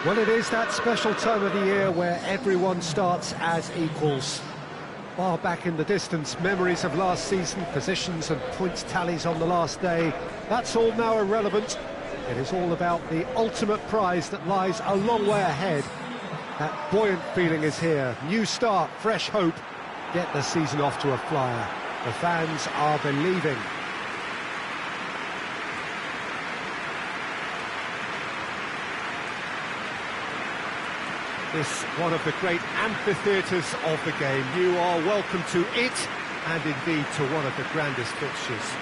Well, it is that special time of the year where everyone starts as equals. Far back in the distance, memories of last season, positions and points tallies on the last day, that's all now irrelevant. It is all about the ultimate prize that lies a long way ahead. That buoyant feeling is here. New start, fresh hope. Get the season off to a flyer. The fans are believing. This one of the great amphitheatres of the game. You are welcome to it, and indeed to one of the grandest fixtures.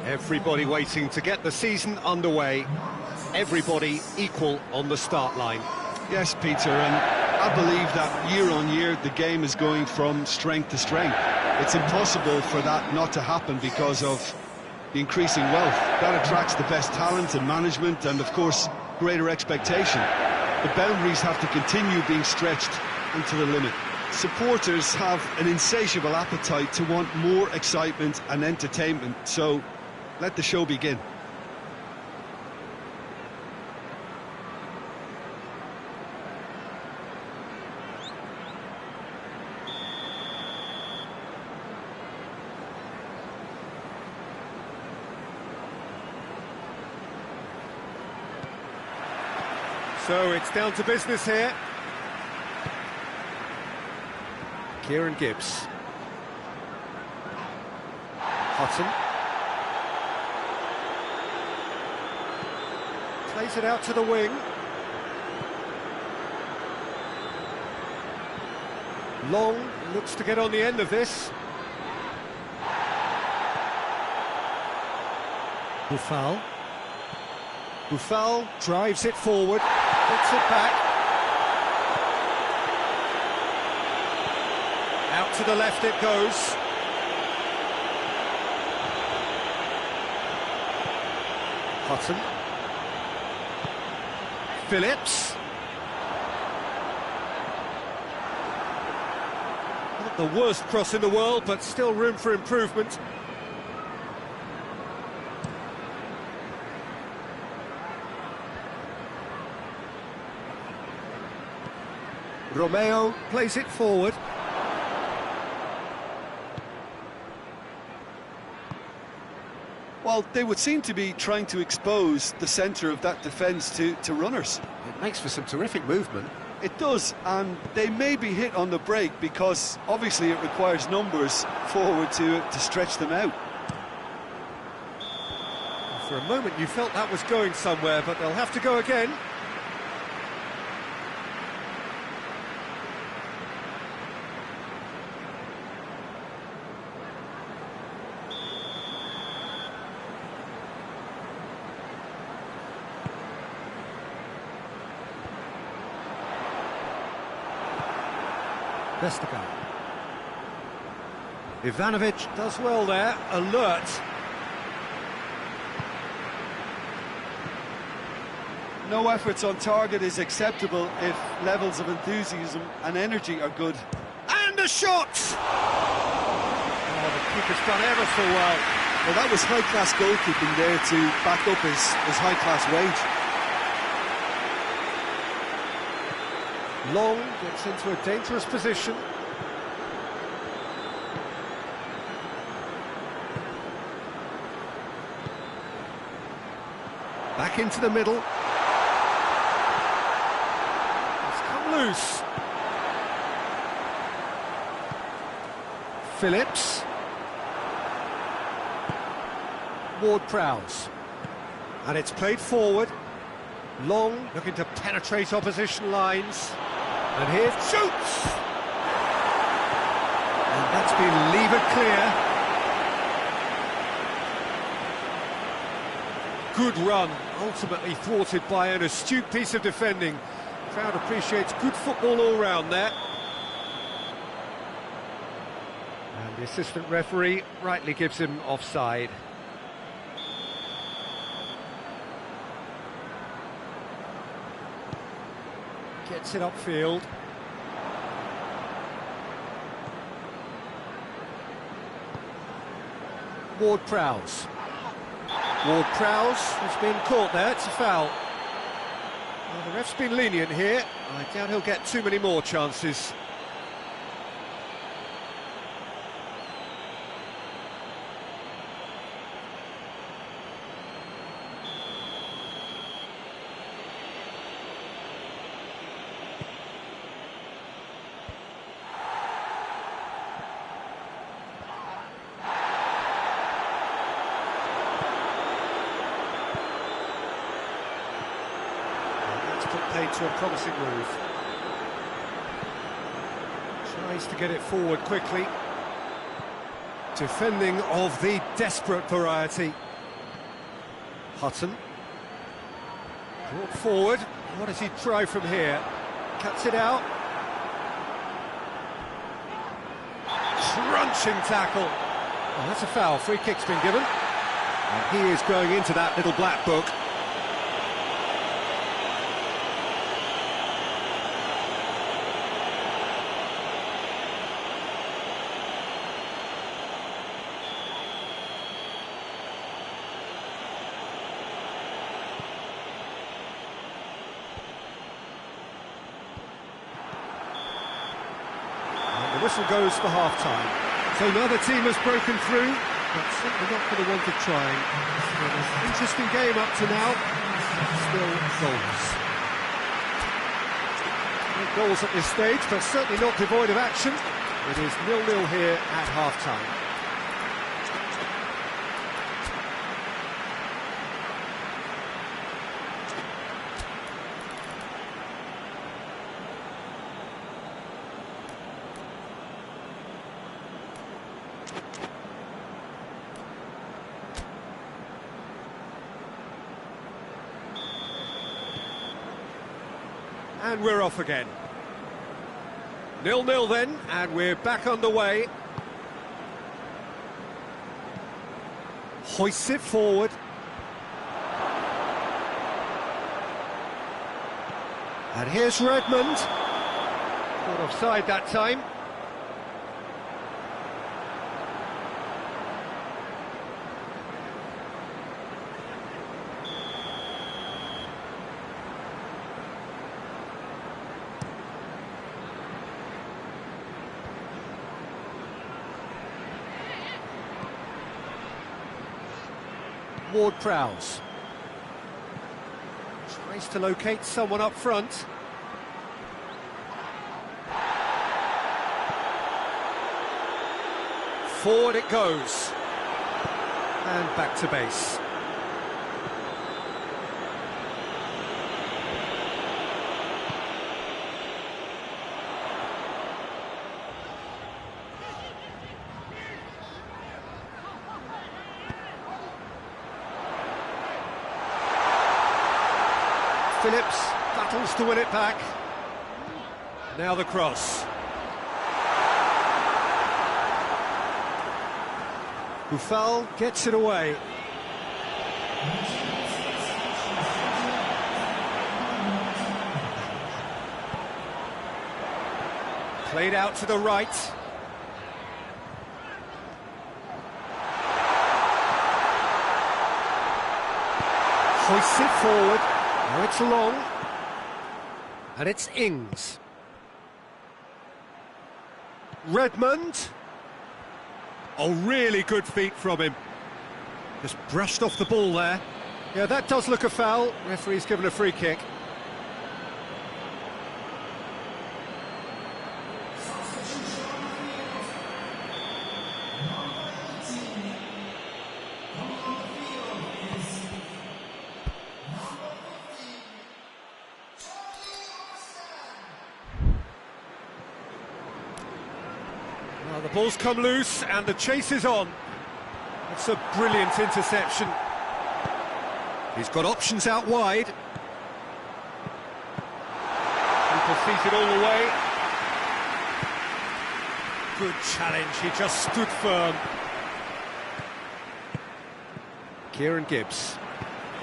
Everybody waiting to get the season underway. Everybody equal on the start line. Yes, Peter, and I believe that year on year the game is going from strength to strength. It's impossible for that not to happen because of the increasing wealth. That attracts the best talent and management and, of course, greater expectation. The boundaries have to continue being stretched and to the limit. Supporters have an insatiable appetite to want more excitement and entertainment, so let the show begin. So it's down to business here. Kieran Gibbs. Hutton. Plays it out to the wing. Long looks to get on the end of this. Buffal. Buffal drives it forward, puts it back. Out to the left it goes. Hutton. Phillips. Not the worst cross in the world, but still room for improvement. Romeo plays it forward. Well, they would seem to be trying to expose the centre of that defence to runners. It makes for some terrific movement. It does, and they may be hit on the break because obviously it requires numbers forward to stretch them out. For a moment you felt that was going somewhere, but they'll have to go again. Vestergaard. Ivanovic does well there, alert. No efforts on target is acceptable if levels of enthusiasm and energy are good. And a shot! Oh, the keeper's done ever so well. Well, that was high-class goalkeeping there to back up his high-class wage. Long gets into a dangerous position. Back into the middle. It's come loose. Phillips. Ward-Prowse. And it's played forward. Long looking to penetrate opposition lines. And here shoots! And that's been levered clear. Good run, ultimately thwarted by an astute piece of defending. Crowd appreciates good football all round there. The assistant referee rightly gives him offside. Gets it upfield. Ward-Prowse. Ward-Prowse has been caught there, it's a foul. Well, the ref's been lenient here. I doubt he'll get too many more chances. Put paid to a promising move. Tries to get it forward quickly. Defending of the desperate variety. Hutton. Brought forward. What does he try from here? Cuts it out. Crunching tackle. Oh, that's a foul. Free kick's been given. And he is going into that little black book. The whistle goes for half-time. So another team has broken through, but simply not for the want of trying. It's been an interesting game up to now. Still goals. No goals at this stage, but certainly not devoid of action. It is 0-0 here at half-time. And we're off again. 0-0 then, and we're back underway. Hoists it forward. And here's Redmond. Caught offside that time. Ward-Prowse tries to locate someone up front. Forward it goes. And back to base. Phillips battles to win it back. Now the cross. Buffal gets it away. Played out to the right. Hoists it forward. Now it's long, and it's Ings. Redmond. Oh, really good feet from him. Just brushed off the ball there. Yeah, that does look a foul. Referee's given a free kick. Well, the ball's come loose and the chase is on. It's a brilliant interception. He's got options out wide. Keeper sees it all the way. Good challenge, he just stood firm. Kieran Gibbs.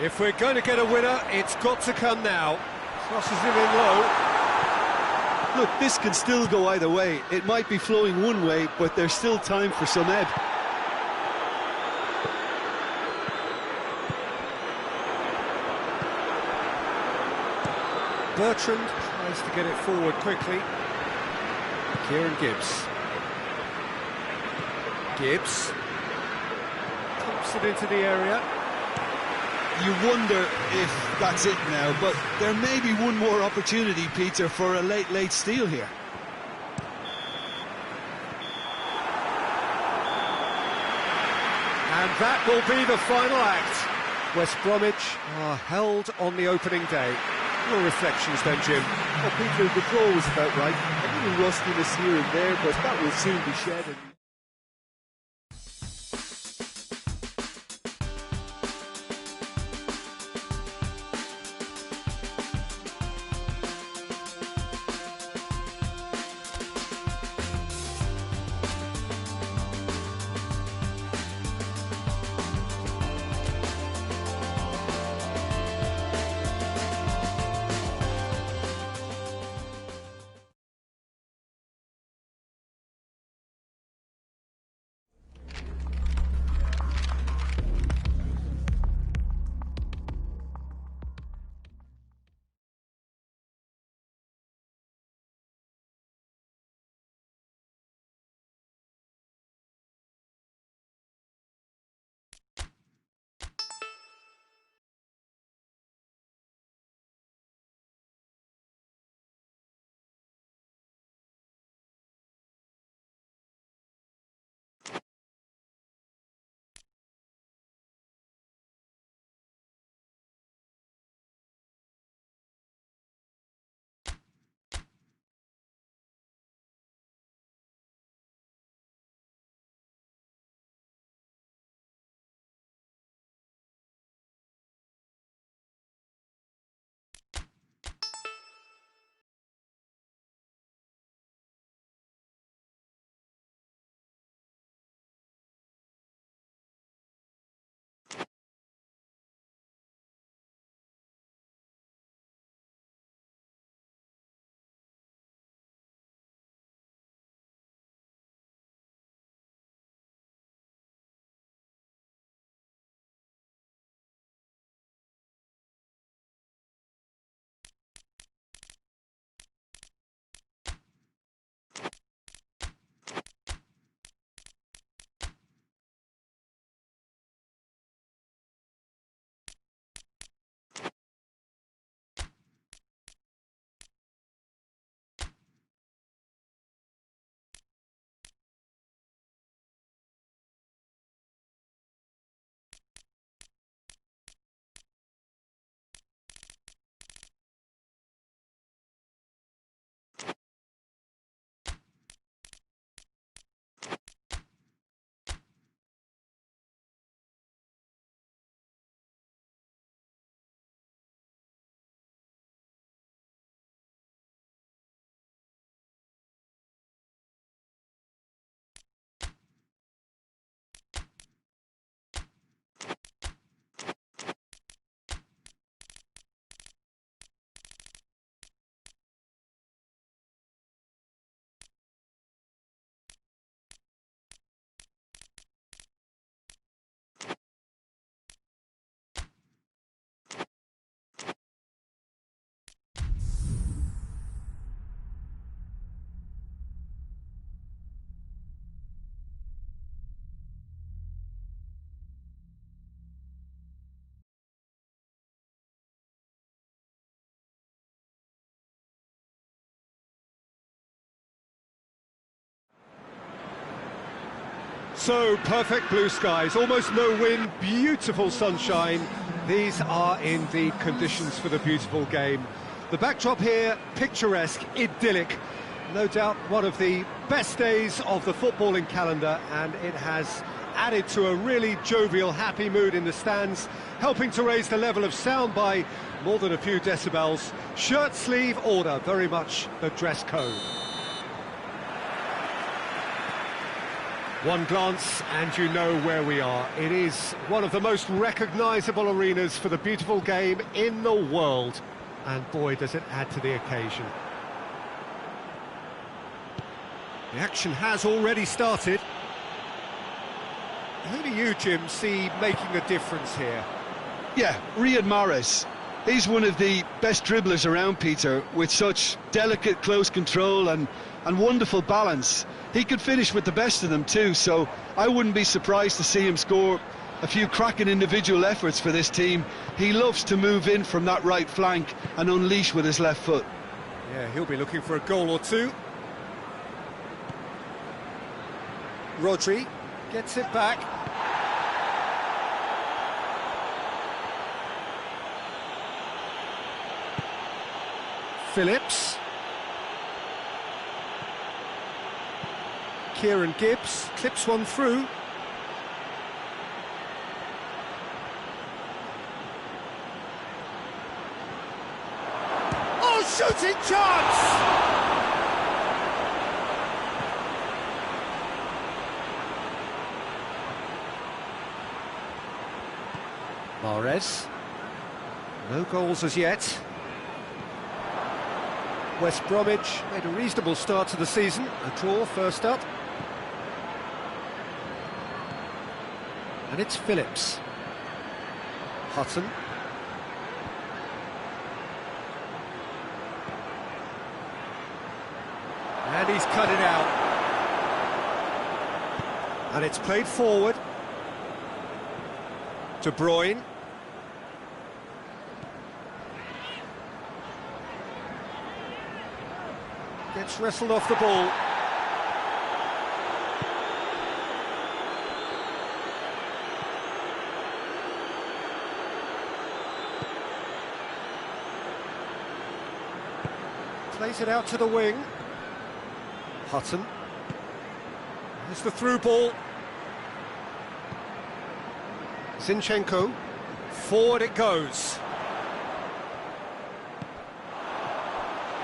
If we're going to get a winner, it's got to come now. Crosses him in low. Look, this can still go either way. It might be flowing one way, but there's still time for some ebb. Bertrand tries to get it forward quickly. Kieran Gibbs. Gibbs. Pumps it into the area. You wonder if that's it now, but there may be one more opportunity, Peter, for a late steal here. And that will be the final act. West Bromwich are held on the opening day. Your reflections then, Jim? Well, Peter, the draw was about right. A little rustiness here and there, but that will soon be shed. So, perfect blue skies, almost no wind, beautiful sunshine. These are indeed conditions for the beautiful game. The backdrop here, picturesque, idyllic. No doubt one of the best days of the footballing calendar, and it has added to a really jovial, happy mood in the stands, helping to raise the level of sound by more than a few decibels. Shirt sleeve order, very much the dress code. One glance and you know where we are. It is one of the most recognisable arenas for the beautiful game in the world. And boy, does it add to the occasion. The action has already started. Who do you, Jim, see making a difference here? Yeah, Riyad Mahrez. He's one of the best dribblers around, Peter, with such delicate, close control and wonderful balance. He could finish with the best of them too, so I wouldn't be surprised to see him score a few cracking individual efforts for this team. He loves to move in from that right flank and unleash with his left foot. Yeah, he'll be looking for a goal or two. Rodri gets it back. Phillips. Kieran Gibbs clips one through. Oh, shooting chance! Mahrez. No goals as yet. West Bromwich made a reasonable start to the season. A draw first up. And it's Phillips. Hutton. And he's cut it out. And it's played forward. De Bruyne. Gets wrestled off the ball. Plays it out to the wing. Hutton. There's the through ball. Zinchenko. Forward it goes.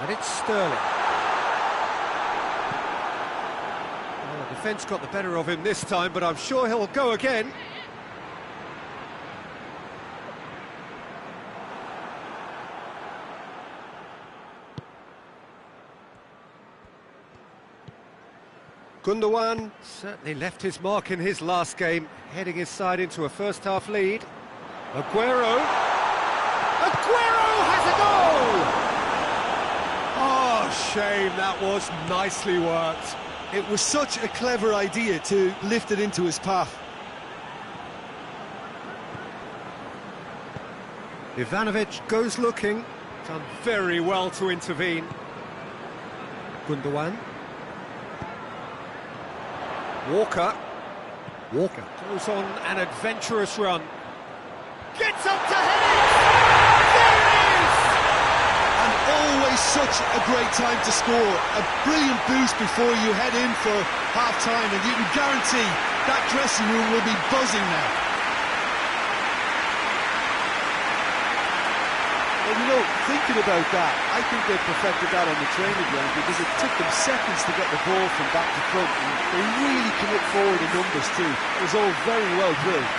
And it's Sterling. Well, the defence got the better of him this time, but I'm sure he'll go again. Gundogan certainly left his mark in his last game, heading his side into a first-half lead. Aguero! Aguero has a goal! Oh, shame, that was nicely worked. It was such a clever idea to lift it into his path. Ivanovic goes looking. Done very well to intervene. Gundogan. Walker goes on an adventurous run. Gets up to head it! There it is! And always such a great time to score. A brilliant boost before you head in for half-time, and you can guarantee that dressing room will be buzzing now. And you know, thinking about that, I think they perfected that on the training ground because it took them seconds to get the ball from back to front. And they really commit forward in numbers too. It was all very well drilled.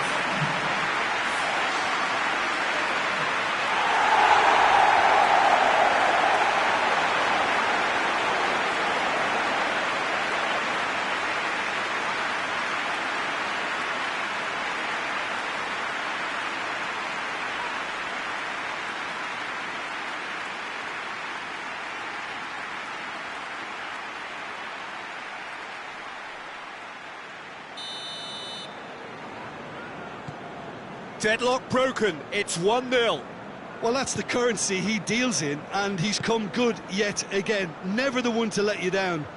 Deadlock broken, it's 1-0. Well, that's the currency he deals in, and he's come good yet again. Never the one to let you down.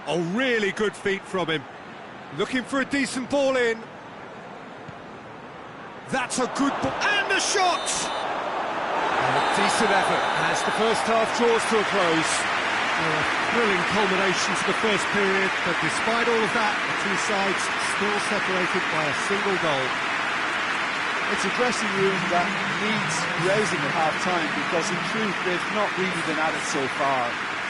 Oh, really good feet from him. Looking for a decent ball in. That's a good ball, and a shot! And a decent effort as the first half draws to a close. A thrilling culmination to the first period, but despite all of that, the two sides still separated by a single goal. It's a dressing room that needs rousing at half-time because in truth they've not really been at it so far.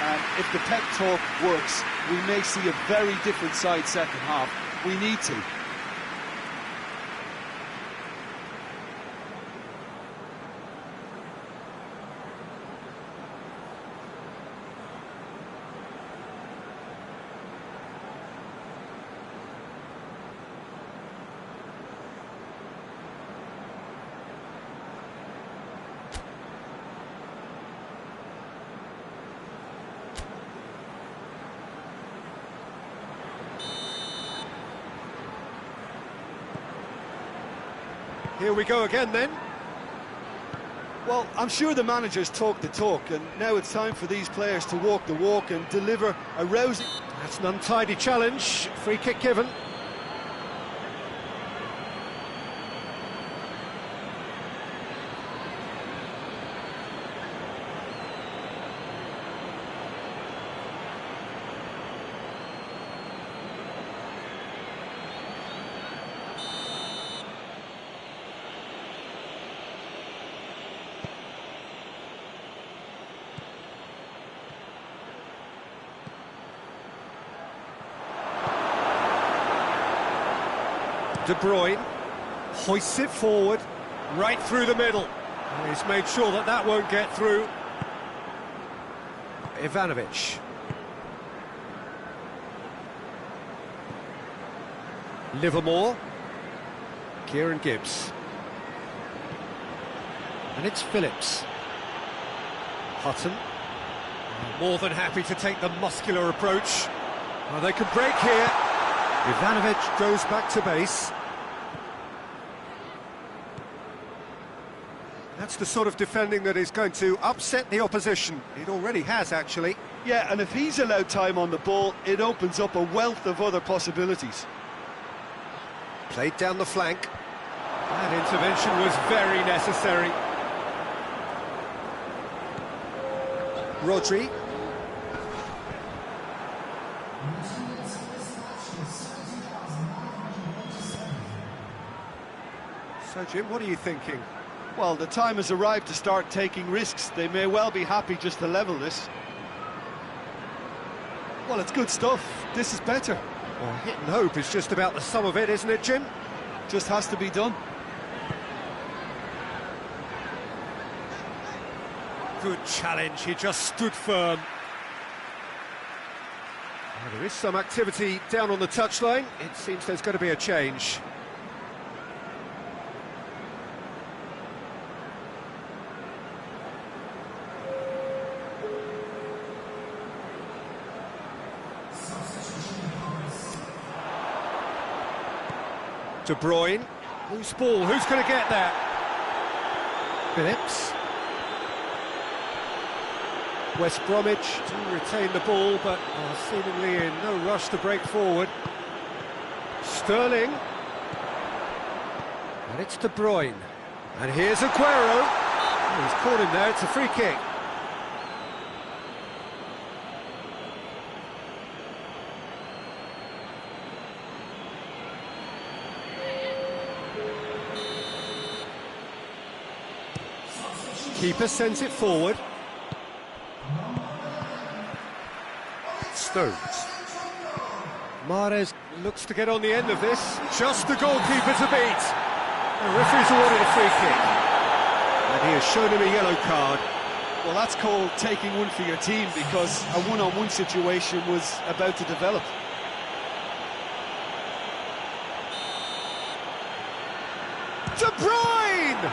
And if the pep talk works, we may see a very different side second half. We need to. Here we go again then. Well, I'm sure the managers talk the talk, and now it's time for these players to walk the walk and deliver a rousing... That's an untidy challenge. Free kick given. De Bruyne hoists it forward, right through the middle. He's made sure that that won't get through. Ivanovic. Livermore. Kieran Gibbs. And it's Phillips. Hutton. More than happy to take the muscular approach. Well, they can break here. Ivanovic goes back to base. That's the sort of defending that is going to upset the opposition. It already has, actually. Yeah, and if he's allowed time on the ball, it opens up a wealth of other possibilities. Played down the flank. That intervention was very necessary. Rodri. So, Jim, what are you thinking? Well, the time has arrived to start taking risks. They may well be happy just to level this. Well, it's good stuff. This is better. Well, hit and hope is just about the sum of it, isn't it, Jim? Just has to be done. Good challenge, he just stood firm. Well, there is some activity down on the touchline. It seems there's going to be a change. De Bruyne, loose ball, who's going to get that? Phillips. West Bromwich do retain the ball, but are seemingly in no rush to break forward. Sterling. And it's De Bruyne. And here's Aguero. Oh, he's caught him there, it's a free kick. Keeper sends it forward. Stones. Mahrez looks to get on the end of this. Just the goalkeeper to beat. The referee's awarded a free kick. And he has shown him a yellow card. Well, that's called taking one for your team because a one-on-one situation was about to develop. De Bruyne!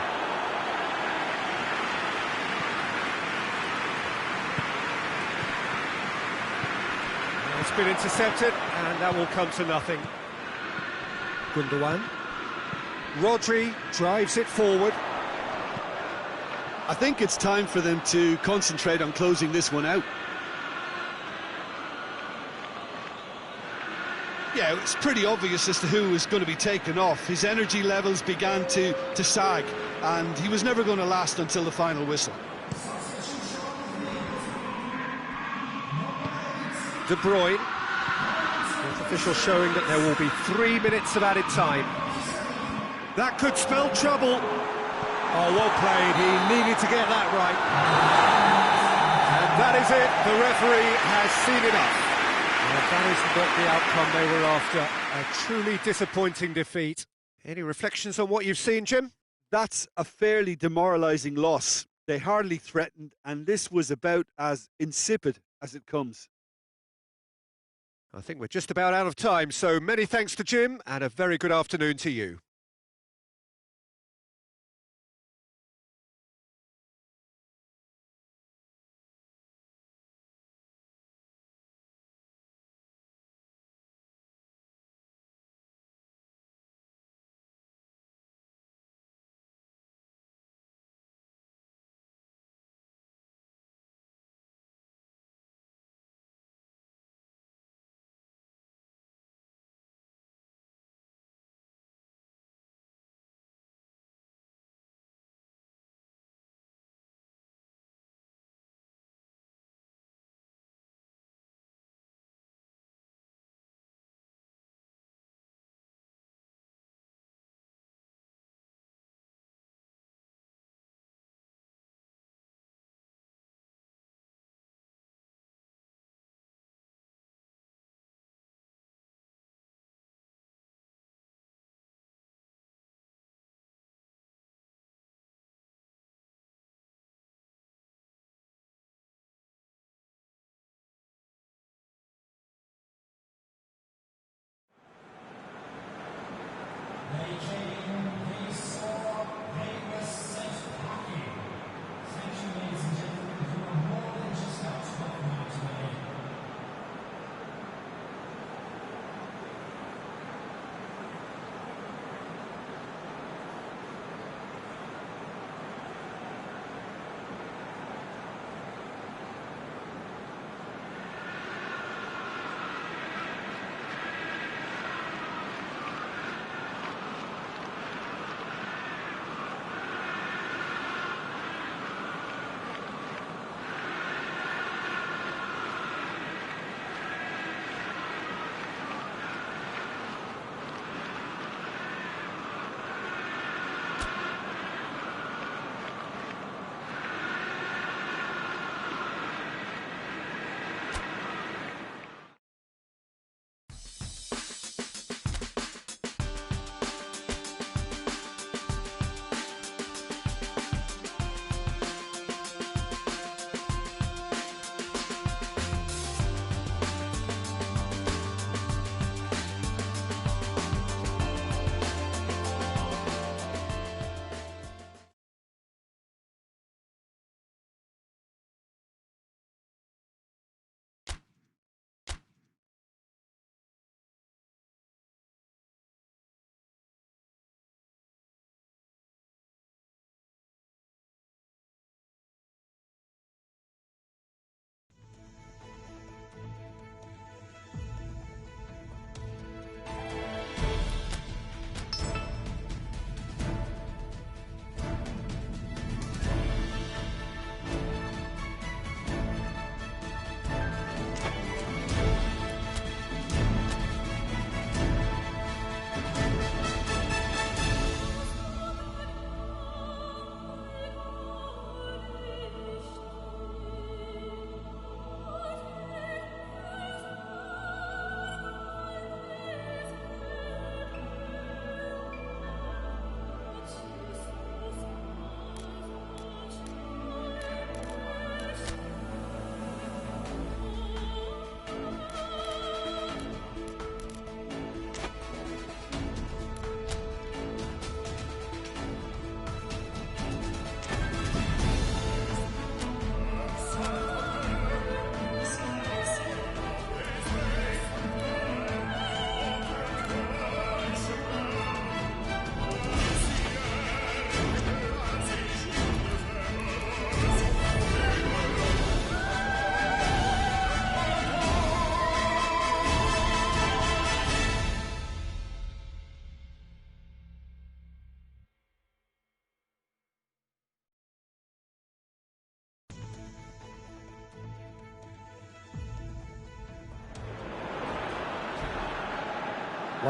It's been intercepted, and that will come to nothing. Gundogan. Rodri drives it forward. I think it's time for them to concentrate on closing this one out. Yeah, it's pretty obvious as to who was going to be taken off. His energy levels began to sag, and he was never going to last until the final whistle. De Bruyne. Fourth official showing that there will be 3 minutes of added time. That could spell trouble. Oh, well played. He needed to get that right. And that is it. The referee has seen enough. Well, that is not the outcome they were after. A truly disappointing defeat. Any reflections on what you've seen, Jim? That's a fairly demoralising loss. They hardly threatened, and this was about as insipid as it comes. I think we're just about out of time, so many thanks to Jim, and a very good afternoon to you.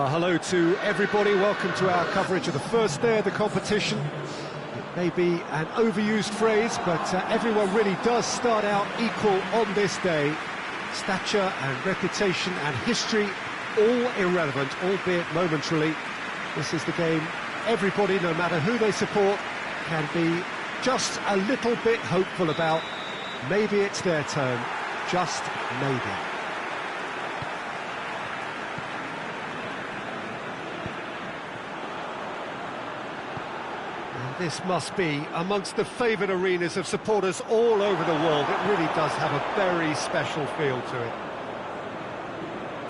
Well, hello to everybody. Welcome to our coverage of the first day of the competition. It may be an overused phrase, but everyone really does start out equal on this day. Stature and reputation and history, all irrelevant, albeit momentarily. This is the game everybody, no matter who they support, can be just a little bit hopeful about. Maybe it's their turn, just maybe. This must be amongst the favoured arenas of supporters all over the world. It really does have a very special feel to it.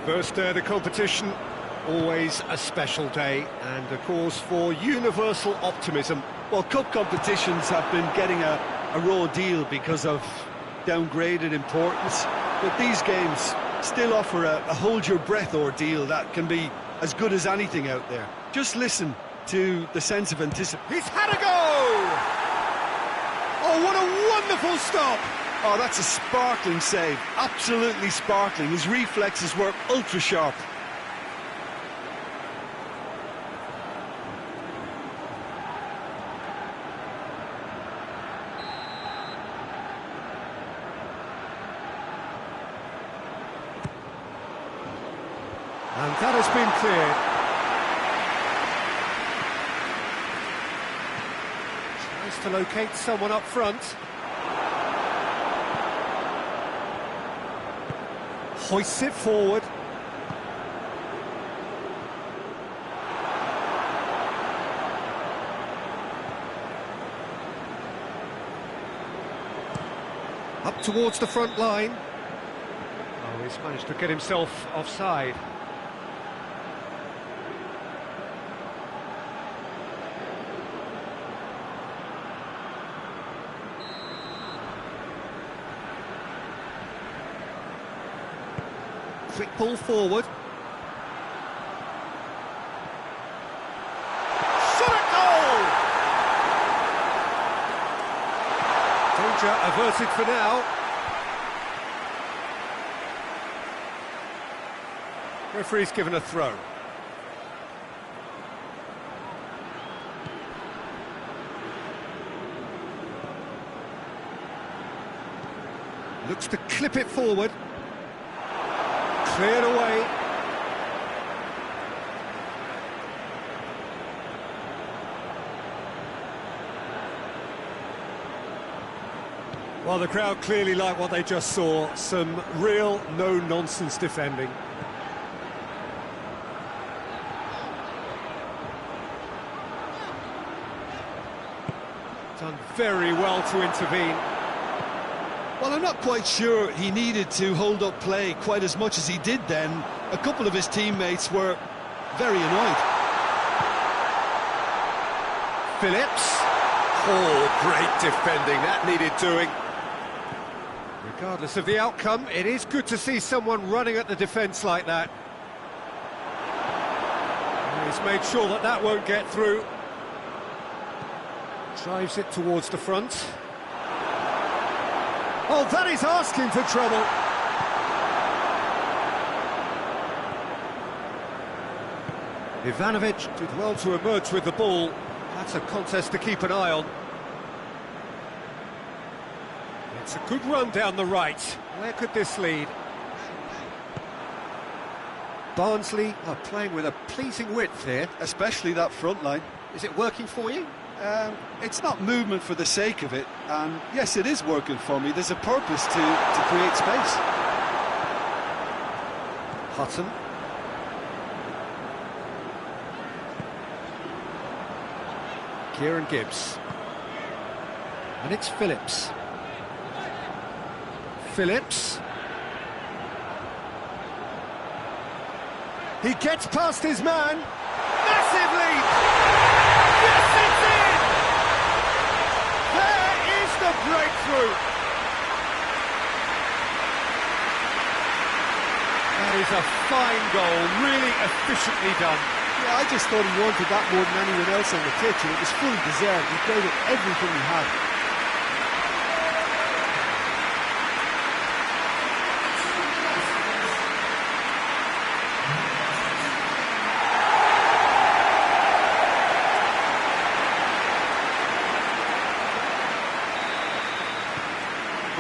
First day of the competition, always a special day, and a cause for universal optimism. Well, cup competitions have been getting a raw deal because of downgraded importance, but these games still offer a hold-your-breath ordeal that can be as good as anything out there. Just listen to the sense of anticipation. He's had a go! Oh, what a wonderful stop! Oh, that's a sparkling save, absolutely sparkling. His reflexes were ultra-sharp. And that has been cleared. Tries to locate someone up front. Hoists it forward. Up towards the front line. Oh, he's managed to get himself offside. Quick pull forward. Shot at goal! Danger averted for now. Referee's given a throw. Looks to clip it forward. Cleared away. Well, the crowd clearly like what they just saw. Some real no-nonsense defending. Done very well to intervene. Well, I'm not quite sure he needed to hold up play quite as much as he did then. A couple of his teammates were very annoyed. Phillips. Oh, great defending. That needed doing. Regardless of the outcome, it is good to see someone running at the defence like that. He's made sure that that won't get through. Drives it towards the front. Oh, that is asking for trouble. Ivanovic did well to emerge with the ball. That's a contest to keep an eye on. It's a good run down the right. Where could this lead? Barnsley are playing with a pleasing width here. Especially that front line. Is it working for you? It's not movement for the sake of it, and yes, it is working for me. There's a purpose to create space. Hutton. Kieran Gibbs. And it's Phillips. Phillips. He gets past his man. Massive lead! Yes, it's in! There is the breakthrough! That is a fine goal, really efficiently done. Yeah, I just thought he wanted that more than anyone else on the pitch, and it was fully deserved. He played it everything he had.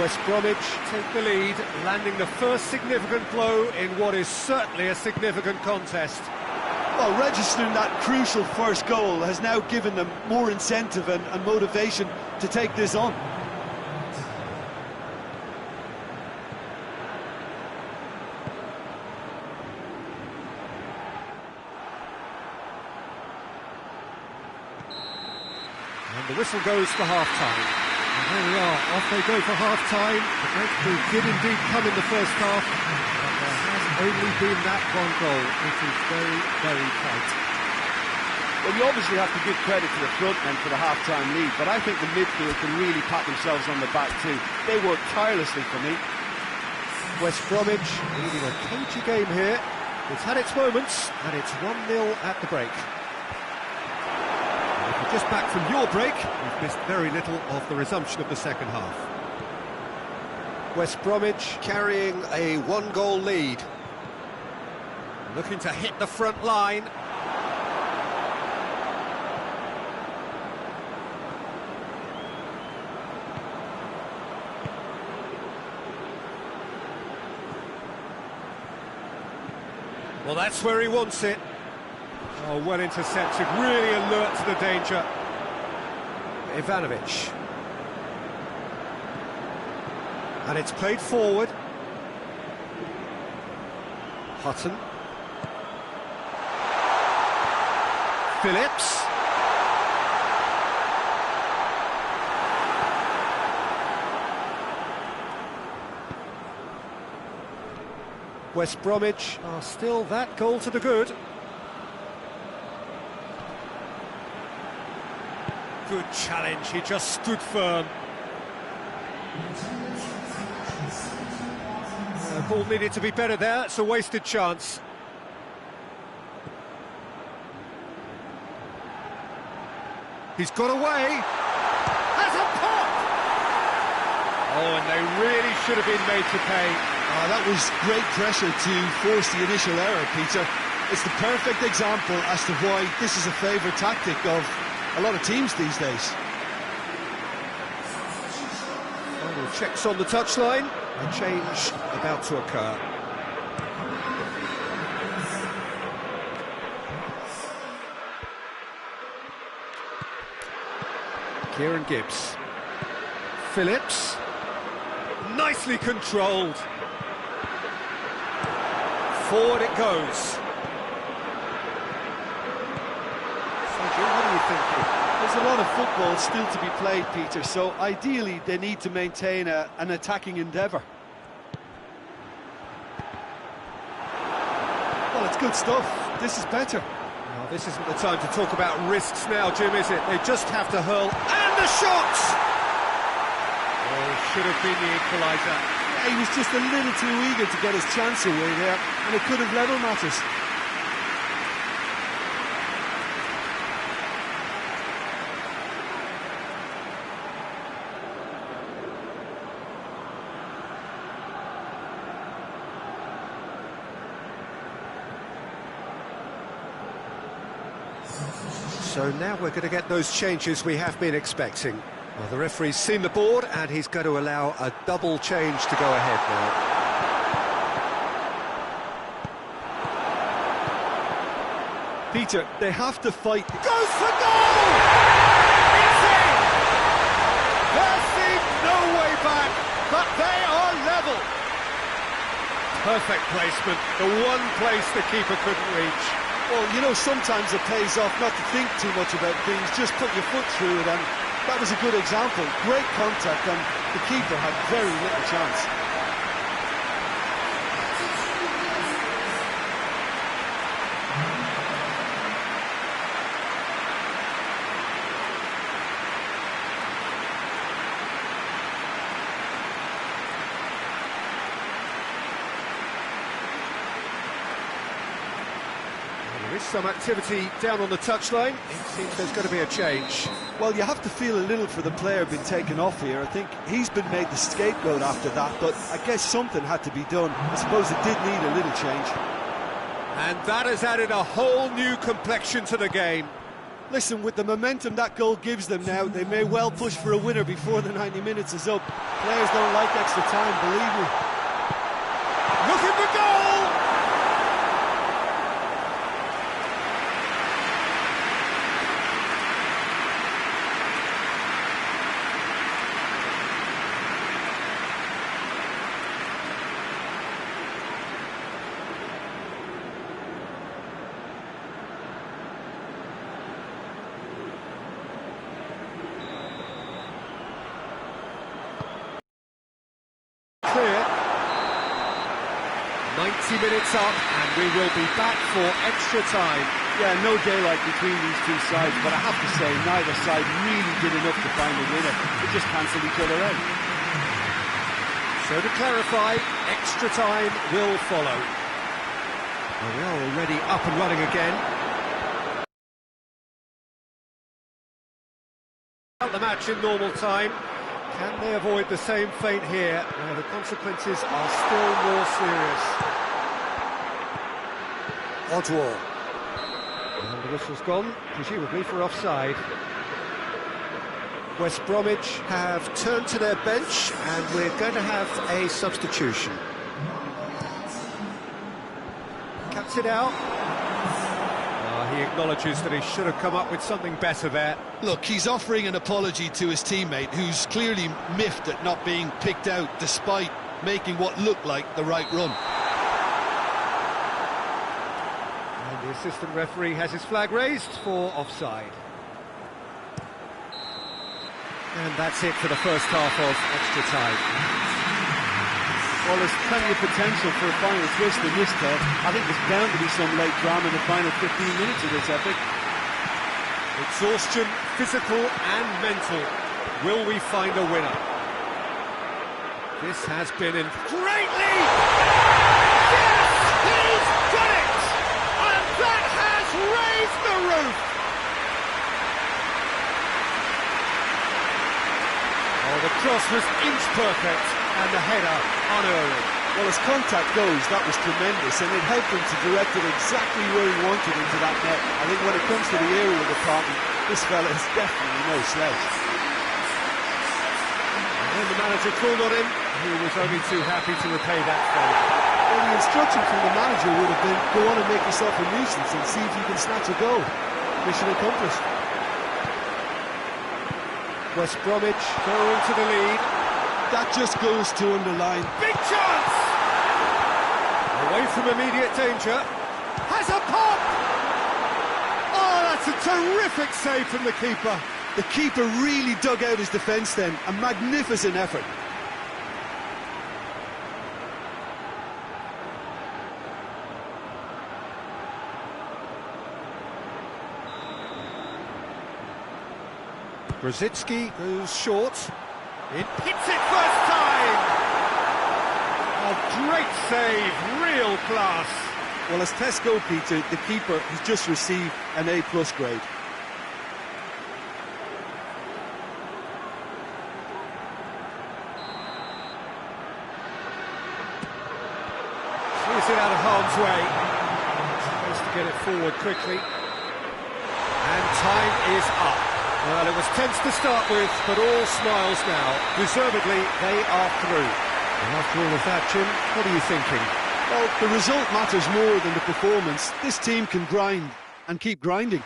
West Bromwich take the lead, landing the first significant blow in what is certainly a significant contest. Well, registering that crucial first goal has now given them more incentive and motivation to take this on. And the whistle goes for half-time. And there we are, off they go for half-time. The breakthrough did indeed come in the first half, but there has only been that one goal. It is very, very tight. Well, you obviously have to give credit to the front men for the half-time lead, but I think the midfield can really pat themselves on the back too. They worked tirelessly for me. West Bromwich leading a cagey game here. It's had its moments, and it's 1-0 at the break. Just back from your break, you've missed very little of the resumption of the second half. West Bromwich carrying a one-goal lead. Looking to hit the front line. Well, that's where he wants it. Oh, well intercepted, really alert to the danger. Ivanovic. And it's played forward. Hutton. Phillips. West Bromwich are still that goal to the good. Good challenge, he just stood firm. The ball needed to be better there, it's a wasted chance. He's got away. Has a pop! Oh, and they really should have been made to pay. That was great pressure to force the initial error, Peter. It's the perfect example as to why this is a favourite tactic of a lot of teams these days. Final checks on the touchline. A change about to occur. Kieran Gibbs. Phillips. Nicely controlled. Forward it goes. So, what are you thinking? There's a lot of football still to be played, Peter, so ideally they need to maintain an attacking endeavour. Well, it's good stuff. This is better. Well, this isn't the time to talk about risks now, Jim, is it? They just have to hurl. And the shot! Oh, should have been the equaliser. He was just a little too eager to get his chance away there, and it could have level matters. So now we're going to get those changes we have been expecting. Well, the referee's seen the board, and he's going to allow a double change to go ahead now. Peter, they have to fight. Goes for goal! It's in! There seems no way back, but they are level. Perfect placement, the one place the keeper couldn't reach. Well, you know, sometimes it pays off not to think too much about things, just put your foot through it, and that was a good example. Great contact, and the keeper had very little chance. There is some activity down on the touchline. It seems there's going to be a change. Well, you have to feel a little for the player being taken off here. I think he's been made the scapegoat after that, but I guess something had to be done. I suppose it did need a little change. And that has added a whole new complexion to the game. Listen, with the momentum that goal gives them now, they may well push for a winner before the 90 minutes is up. Players don't like extra time, believe me. Looking for goal! Clear. 90 minutes up, and we will be back for extra time. Yeah, no daylight between these two sides, but I have to say, neither side really did enough to find a winner. They just cancelled each other out. So to clarify, extra time will follow. Well, we are already up and running again. The match in normal time. Can they avoid the same fate here, where the consequences are still more serious? Oswald. And the whistle's gone, presumably for offside. West Bromwich have turned to their bench, and we're going to have a substitution. Cuts it out. He acknowledges that he should have come up with something better there. Look, he's offering an apology to his teammate, who's clearly miffed at not being picked out despite making what looked like the right run. And the assistant referee has his flag raised for offside. And that's it for the first half of extra time. Well, there's plenty of potential for a final twist in this, Ted. I think there's bound to be some late drama in the final 15 minutes of this epic. Exhaustion, physical and mental. Will we find a winner? This has been in greatly! Yes! He's done it! And that has raised the roof! Oh, the cross was inch perfect, and the header unerring. Well, as contact goes, that was tremendous, and it helped him to direct it exactly where he wanted into that net. I think when it comes to the aerial department, this fella is definitely no slouch. And when the manager called on him, he was only too happy to repay that favour. Well, the instruction from the manager would have been, go on and make yourself a nuisance and see if you can snatch a goal. Mission accomplished. West Bromwich go into the lead. That just goes to underline. Big chance! Away from immediate danger. Has a pop! Oh, that's a terrific save from the keeper. The keeper really dug out his defence then. A magnificent effort. Brzezinski goes short. It hits it first time! A great save, real class. Well, as tests go, Peter, the keeper has just received an A+ grade. Clears it out of harm's way. Supposed to get it forward quickly. And time is up. Well, it was tense to start with, but all smiles now. Deservedly, they are through. And after all of that, Jim, what are you thinking? Well, the result matters more than the performance. This team can grind and keep grinding.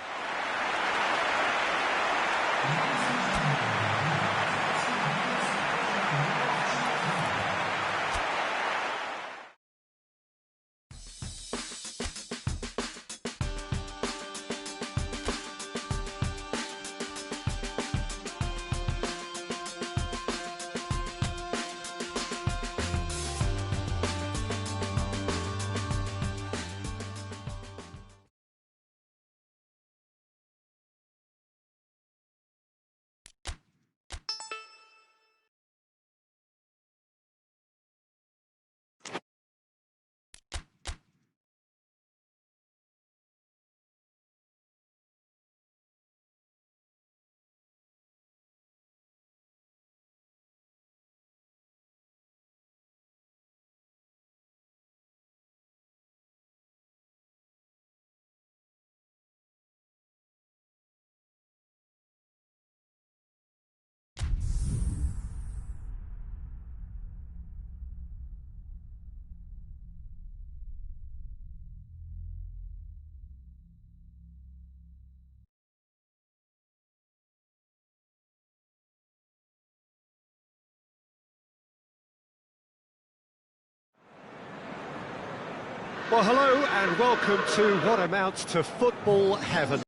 Well, hello and welcome to what amounts to football heaven.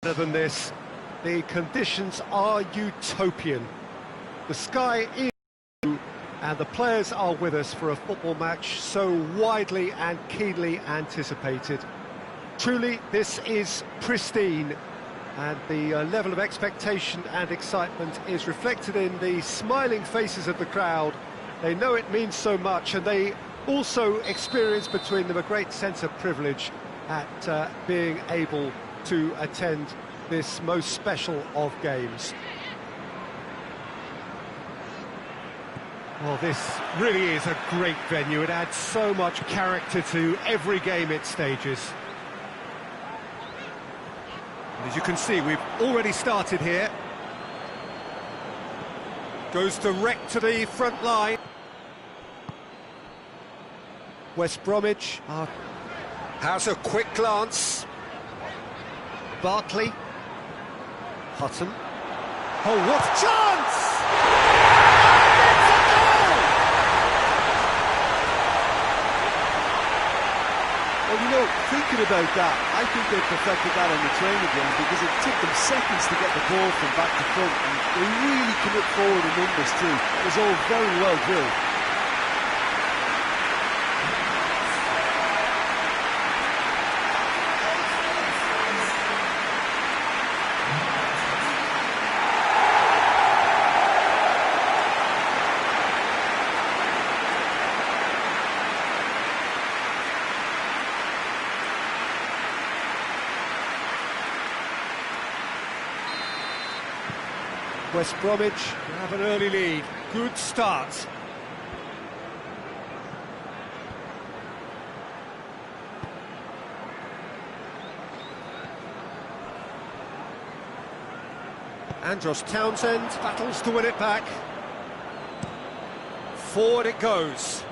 Better than this, the conditions are utopian. The sky is blue and the players are with us for a football match so widely and keenly anticipated. Truly, this is pristine, and the level of expectation and excitement is reflected in the smiling faces of the crowd. They know it means so much, and they also experience between them a great sense of privilege at being able to attend this most special of games. Well, this really is a great venue. It adds so much character to every game it stages. And as you can see, we've already started here. Goes direct to the front line. West Bromwich has a quick glance. Bartley. Hutton. Oh, what a chance! It's a goal! Well, you know, thinking about that, I think they perfected that on the training ground because it took them seconds to get the ball from back to front, and they really commit forward in numbers too. It was all very well drilled. West Bromwich have an early lead. Good start. Andros Townsend battles to win it back. Forward it goes.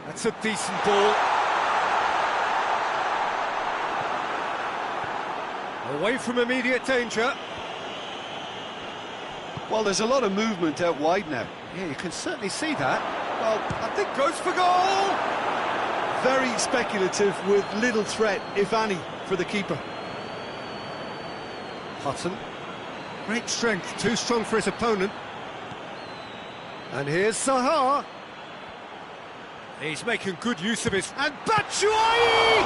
That's a decent ball. Away from immediate danger. Well, there's a lot of movement out wide now. Yeah, you can certainly see that. Well, I think goes for goal! Very speculative with little threat, if any, for the keeper. Hutton. Great strength, too strong for his opponent. And here's Zaha. He's making good use of his... And Batshuayi!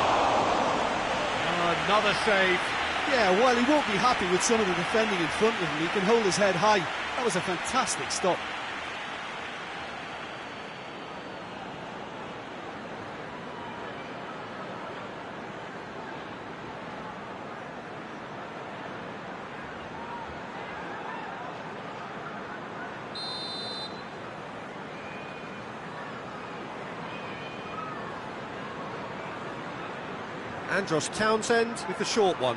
Another save. Yeah, while he won't be happy with some of the defending in front of him, he can hold his head high. That was a fantastic stop. Andros Townsend with the short one.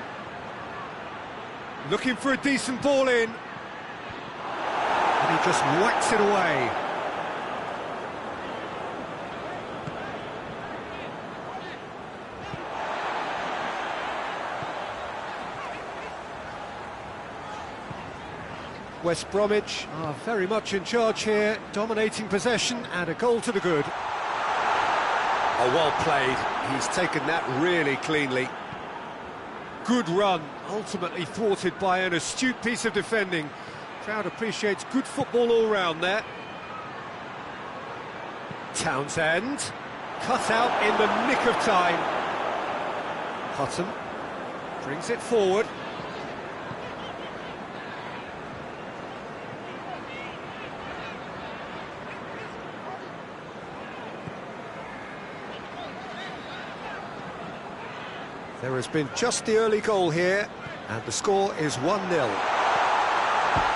Looking for a decent ball in. And he just whacks it away. West Bromwich are very much in charge here, dominating possession and a goal to the good. Oh, well played. He's taken that really cleanly. Good run, ultimately thwarted by an astute piece of defending. Crowd appreciates good football all round there. Townsend, cut out in the nick of time. Hutton brings it forward. There has been just the early goal here, and the score is 1-0.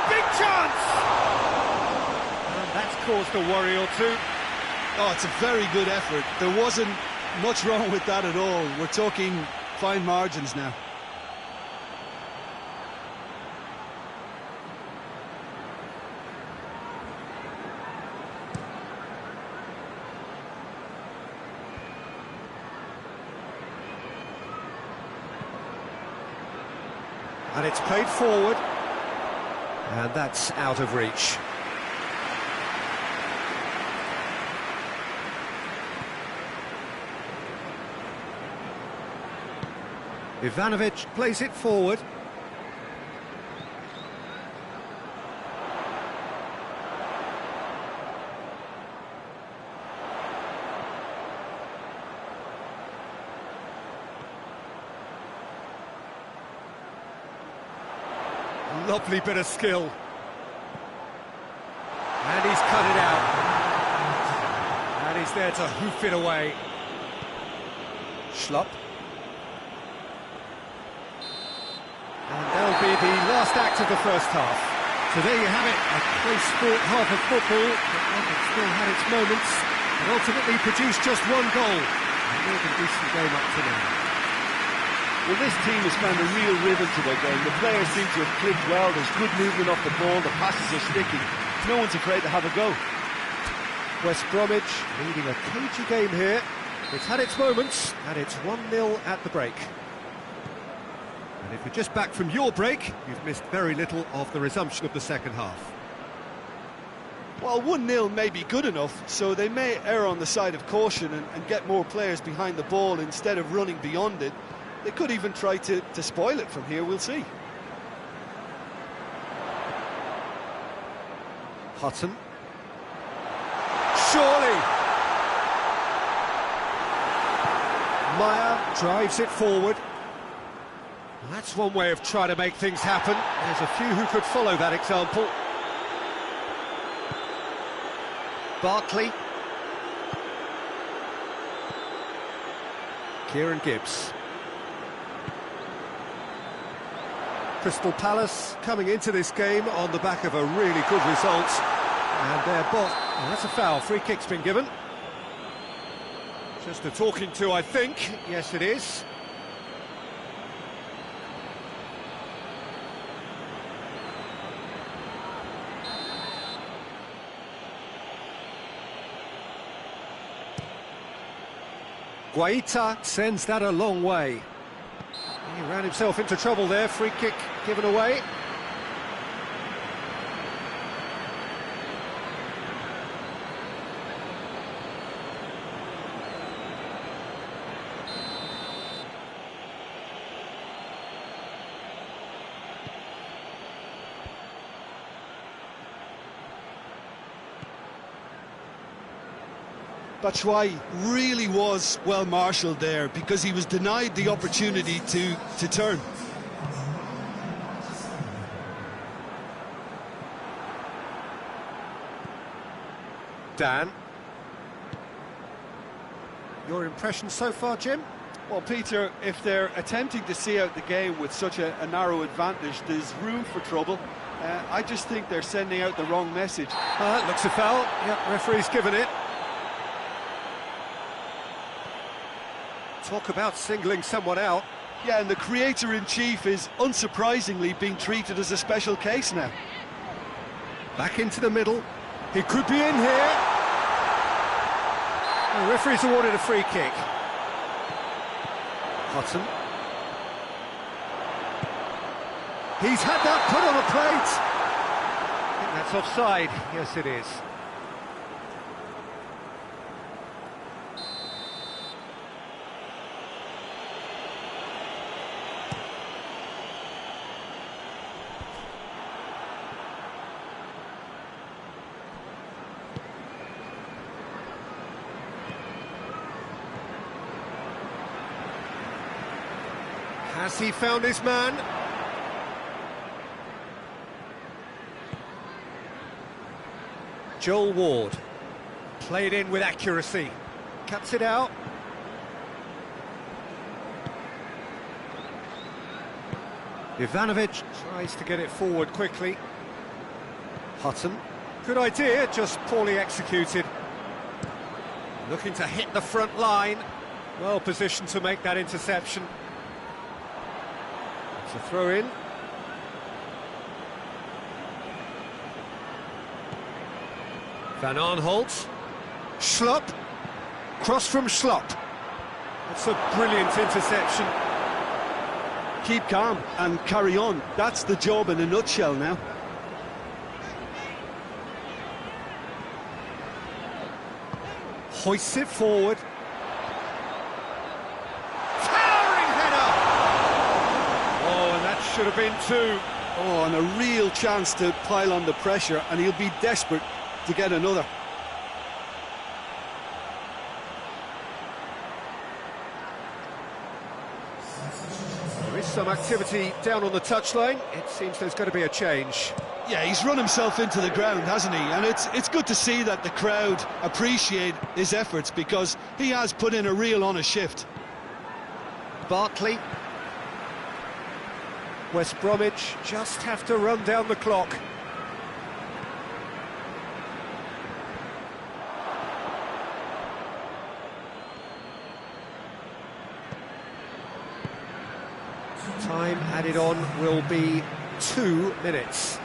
Big chance! And that's caused a worry or two. Oh, it's a very good effort. There wasn't much wrong with that at all. We're talking fine margins now. And it's played forward. And that's out of reach. Ivanovic plays it forward. Lovely bit of skill. And he's cut it out. And he's there to hoof it away. Schlupp. And that'll be the last act of the first half. So there you have it, a close sport half of football, but it still had its moments, and ultimately produced just one goal. A more than decent game up to now. Well, this team has found a real rhythm to their game. The players seem to have clicked well. There's good movement off the ball. The passes are sticking. No one's afraid to have a go. West Bromwich leading a cagey game here. It's had its moments, and it's 1-0 at the break. And if you're just back from your break, you've missed very little of the resumption of the second half. Well, 1-0 may be good enough, so they may err on the side of caution and get more players behind the ball instead of running beyond it. They could even try to spoil it from here, we'll see. Hutton. Surely! Meyer drives it forward. Well, that's one way of trying to make things happen. There's a few who could follow that example. Barkley. Kieran Gibbs. Crystal Palace coming into this game on the back of a really good result. And their bot, well, that's a foul. Free kick's been given. Just a talking to, I think. Yes, it is. Guaita sends that a long way. He ran himself into trouble there, free kick given away. Batshuayi really was well marshalled there because he was denied the opportunity to turn. Dan. Your impression so far, Jim? Well, Peter, if they're attempting to see out the game with such a narrow advantage, there's room for trouble. I just think they're sending out the wrong message. Looks a foul. Yep, referee's given it. Talk about singling someone out. Yeah, and the creator-in-chief is unsurprisingly being treated as a special case now. Back into the middle. He could be in here. The referee's awarded a free kick. Hutton. He's had that put on a plate. I think that's offside. Yes, it is. Has he found his man? Joel Ward. Played in with accuracy. Cuts it out. Ivanovic tries to get it forward quickly. Hutton. Good idea, just poorly executed. Looking to hit the front line. Well positioned to make that interception. It's a throw in. Van Aanholt. Schlupp. Cross from Schlupp. That's a brilliant interception. keep calm and carry on. That's the job in a nutshell now. Hoists it forward. Towering header! Oh, and that should have been two. Oh, and a real chance to pile on the pressure, and he'll be desperate to get another. There is some activity down on the touchline. It seems there's going to be a change. Yeah, he's run himself into the ground, hasn't he? And it's good to see that the crowd appreciate his efforts, because he has put in a real honest shift. Bartley. West Bromwich just have to run down the clock. Time added on will be 2 minutes.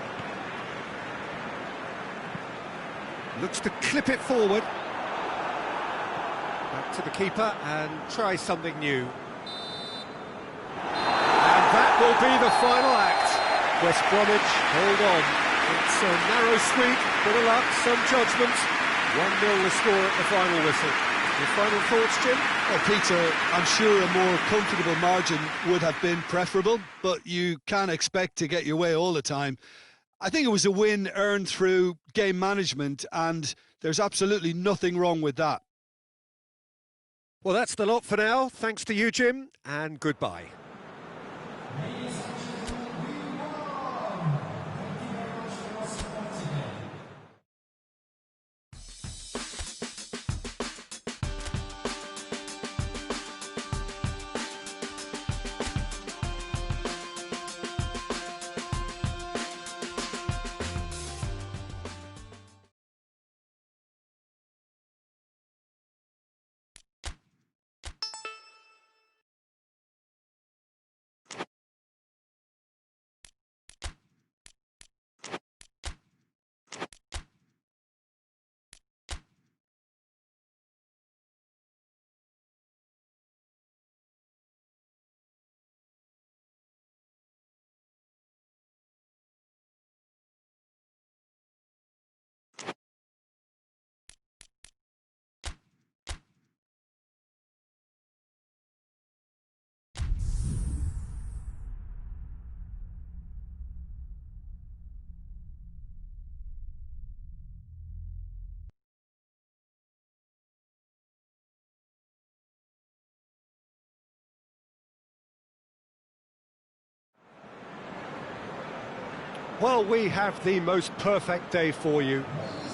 Looks to clip it forward. Back to the keeper and try something new. And that will be the final act. West Bromwich hold on. It's a narrow squeak, bit of luck, some judgment. 1-0 the score at the final whistle. Your final thoughts, Jim? Well, Peter, I'm sure a more comfortable margin would have been preferable, but you can't expect to get your way all the time. I think it was a win earned through game management, and there's absolutely nothing wrong with that. Well, that's the lot for now. Thanks to you, Jim, and goodbye. Well, we have the most perfect day for you.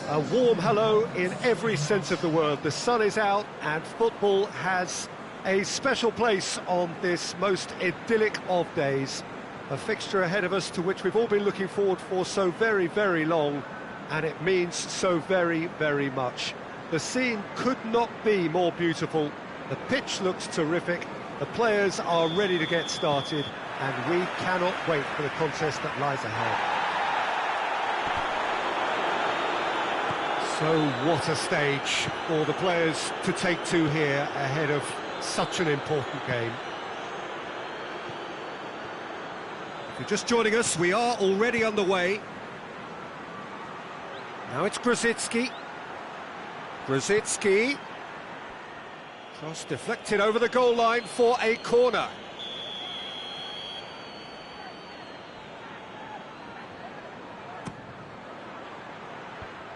A warm hello in every sense of the word. The sun is out and football has a special place on this most idyllic of days. A fixture ahead of us to which we've all been looking forward for so very, very long, and it means so very, very much. The scene could not be more beautiful. The pitch looks terrific. The players are ready to get started, and we cannot wait for the contest that lies ahead. So what a stage for the players to take to here ahead of such an important game. If you're just joining us, we are already underway. Now it's Grosicki. Grosicki. Cross deflected over the goal line for a corner.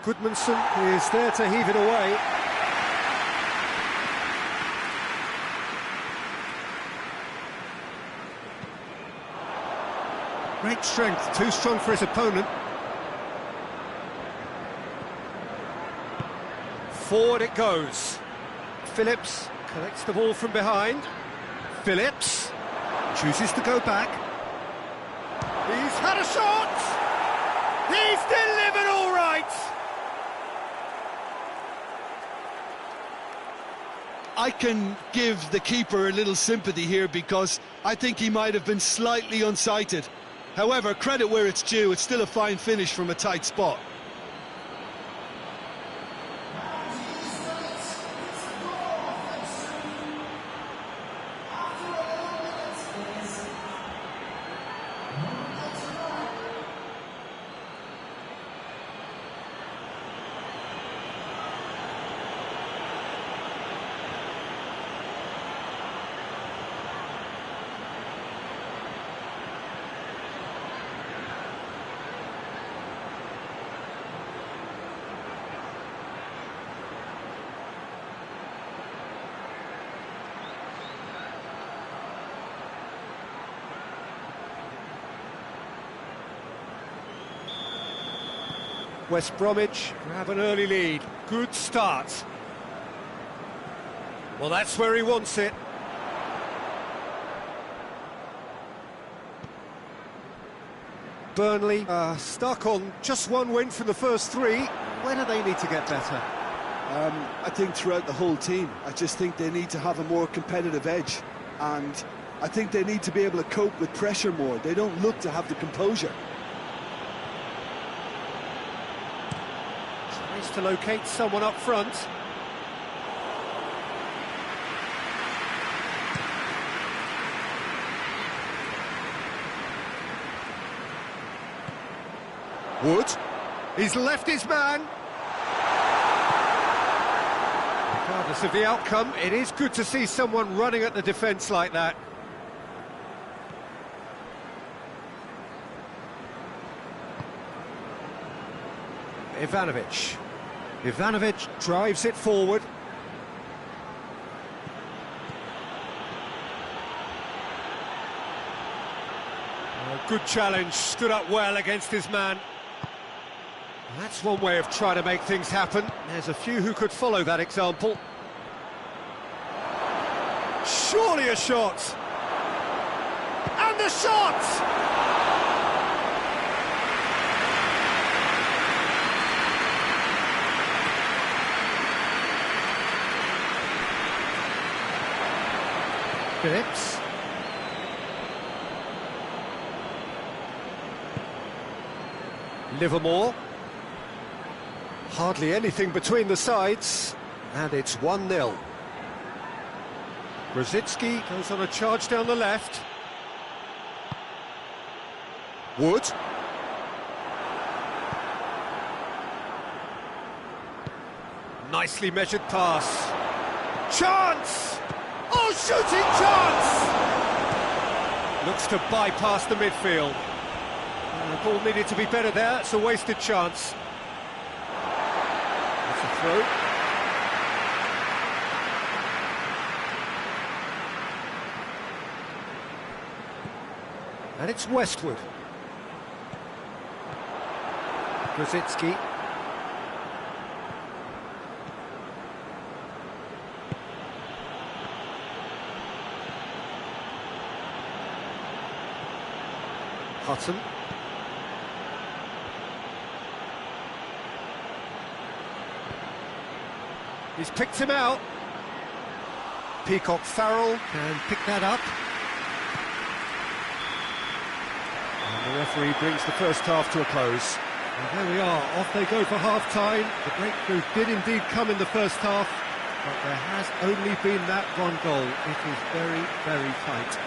Goodmanson is there to heave it away. Great strength, too strong for his opponent. Forward it goes. Phillips collects the ball from behind. Phillips chooses to go back. He's had a shot! He's delivered all right! I can give the keeper a little sympathy here, because I think he might have been slightly unsighted. However, credit where it's due, it's still a fine finish from a tight spot. West Bromwich grab an early lead. Good start. Well, that's where he wants it. Burnley stuck on just one win from the first three. Where do they need to get better? I think throughout the whole team, I just think they need to have a more competitive edge, and I think they need to be able to cope with pressure more. They don't look to have the composure. Tries to locate someone up front. Wood, he's left his man. Regardless of the outcome, it is good to see someone running at the defence like that. Ivanovic drives it forward. Good challenge, stood up well against his man. That's one way of trying to make things happen. There's a few who could follow that example. Surely a shot! And the shot! Phillips. Livermore. Hardly anything between the sides, and it's 1-0. Grosicki goes on a charge down the left. Wood. Nicely measured pass. Chance! Oh, shooting chance! Looks to bypass the midfield. The ball needed to be better there, it's a wasted chance. That's a throw. And it's Westwood. Grosicki. Hutton. He's picked him out. Peacock Farrell can pick that up. And the referee brings the first half to a close. And there we are, off they go for half-time. The breakthrough did indeed come in the first half, but there has only been that one goal. It is very, very tight.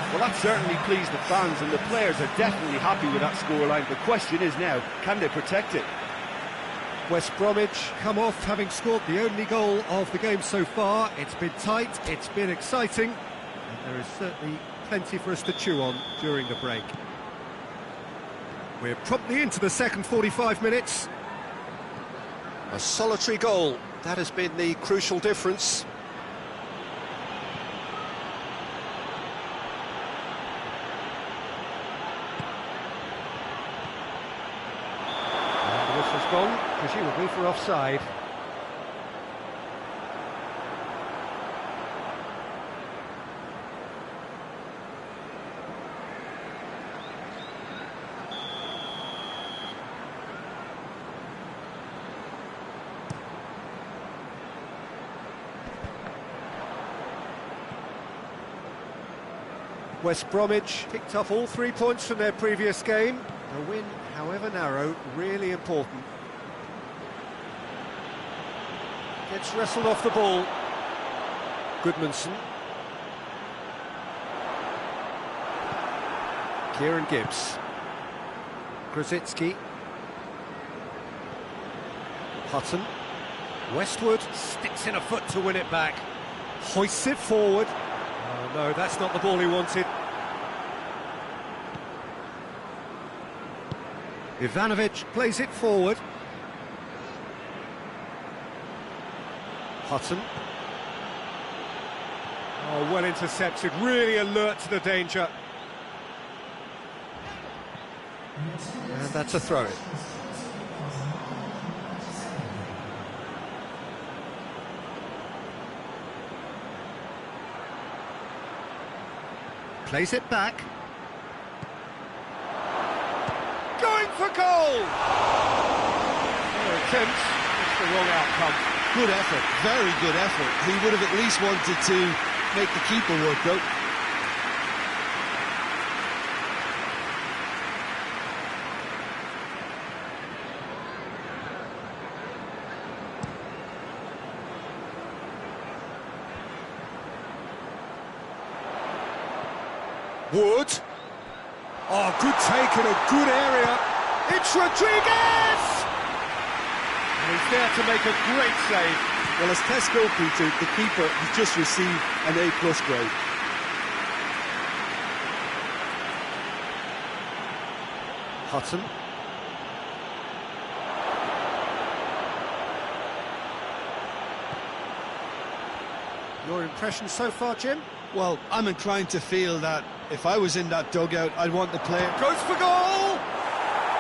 Well, that certainly pleased the fans, and the players are definitely happy with that scoreline. The question is now, can they protect it? West Bromwich come off having scored the only goal of the game so far. It's been tight, it's been exciting, and there is certainly plenty for us to chew on during the break. We're promptly into the second 45 minutes. A solitary goal, that has been the crucial difference. And the whistle's gone, presumably for offside. West Bromwich picked up all 3 points from their previous game. A win, however narrow, really important. Gets wrestled off the ball. Goodmanson. Kieran Gibbs. Grosicki. Hutton. Westwood sticks in a foot to win it back. Hoists it forward. Oh no, that's not the ball he wanted. Ivanovic plays it forward. Hutton. Oh, well intercepted, really alert to the danger. And that's a throw-in. Plays it back. Going for goal! Their attempts, it's the wrong outcome. Good effort, very good effort. He would have at least wanted to make the keeper work, though. Wood. Oh, good take in a good area. It's Rodriguez! And he's there to make a great save. Well, as tests go, Peter, the keeper has just received an A+ grade. Hutton. Your impression so far, Jim? Well, I'm inclined to feel that if I was in that dugout, I'd want the player... Goes for goal!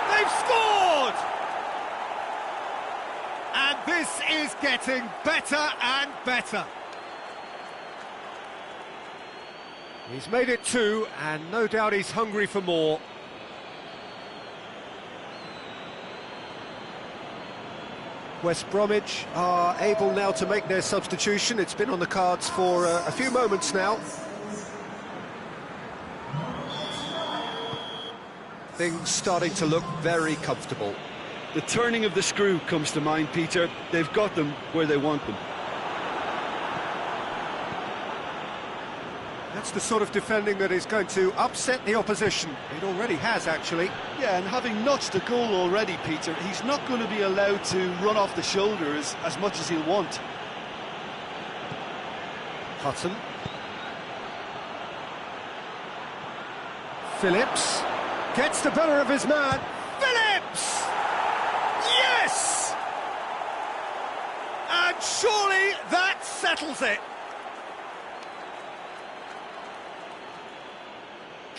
They've scored! And this is getting better and better. He's made it 2, and no doubt he's hungry for more. West Bromwich are able now to make their substitution. It's been on the cards for a few moments now. Things starting to look very comfortable. The turning of the screw comes to mind, Peter. They've got them where they want them. That's the sort of defending that is going to upset the opposition. It already has, actually. Yeah, and having notched a goal already, Peter, he's not going to be allowed to run off the shoulders as much as he'll want. Hutton. Phillips gets the better of his man. Phillips! Yes! And surely that settles it.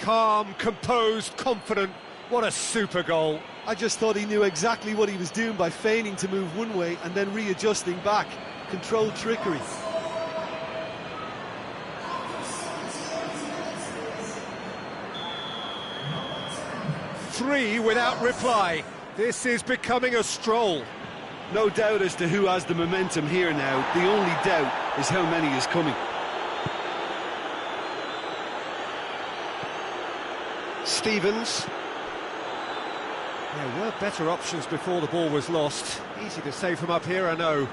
Calm, composed, confident. What a super goal. I just thought he knew exactly what he was doing by feigning to move one way and then readjusting back. Controlled trickery. Three without reply. This is becoming a stroll. No doubt as to who has the momentum here now. The only doubt is how many is coming. Stevens. There were better options before the ball was lost. Easy to say from up here, I know.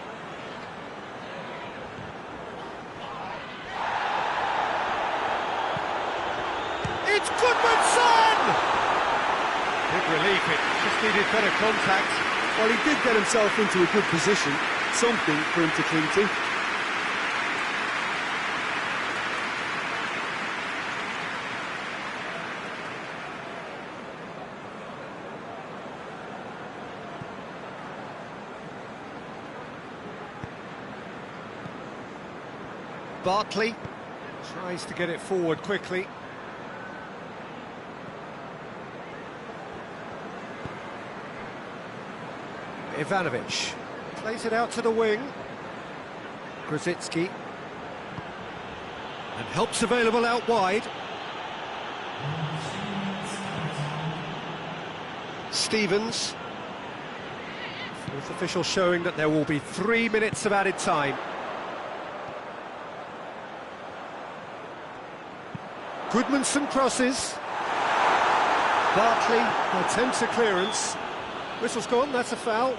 It's Goodmanson! Big relief, it just needed better contact. Well, he did get himself into a good position. Something for him to cling to. Bartley tries to get it forward quickly. Ivanovic plays it out to the wing. Grosicki. And help's available out wide. Stevens. Fourth official showing that there will be 3 minutes of added time. Goodmanson crosses. Bartley attempts a clearance. Whistle's gone, that's a foul.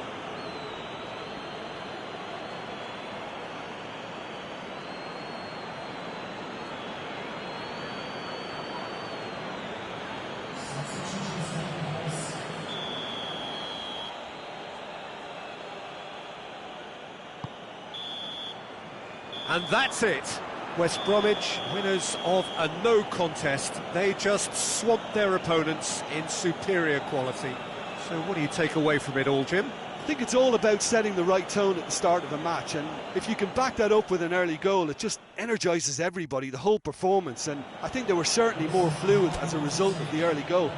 And that's it. West Bromwich, winners of a no contest. They just swamped their opponents in superior quality. So what do you take away from it all, Jim? I think it's all about setting the right tone at the start of a match, and if you can back that up with an early goal, it just energises everybody, the whole performance, and I think they were certainly more fluid as a result of the early goal.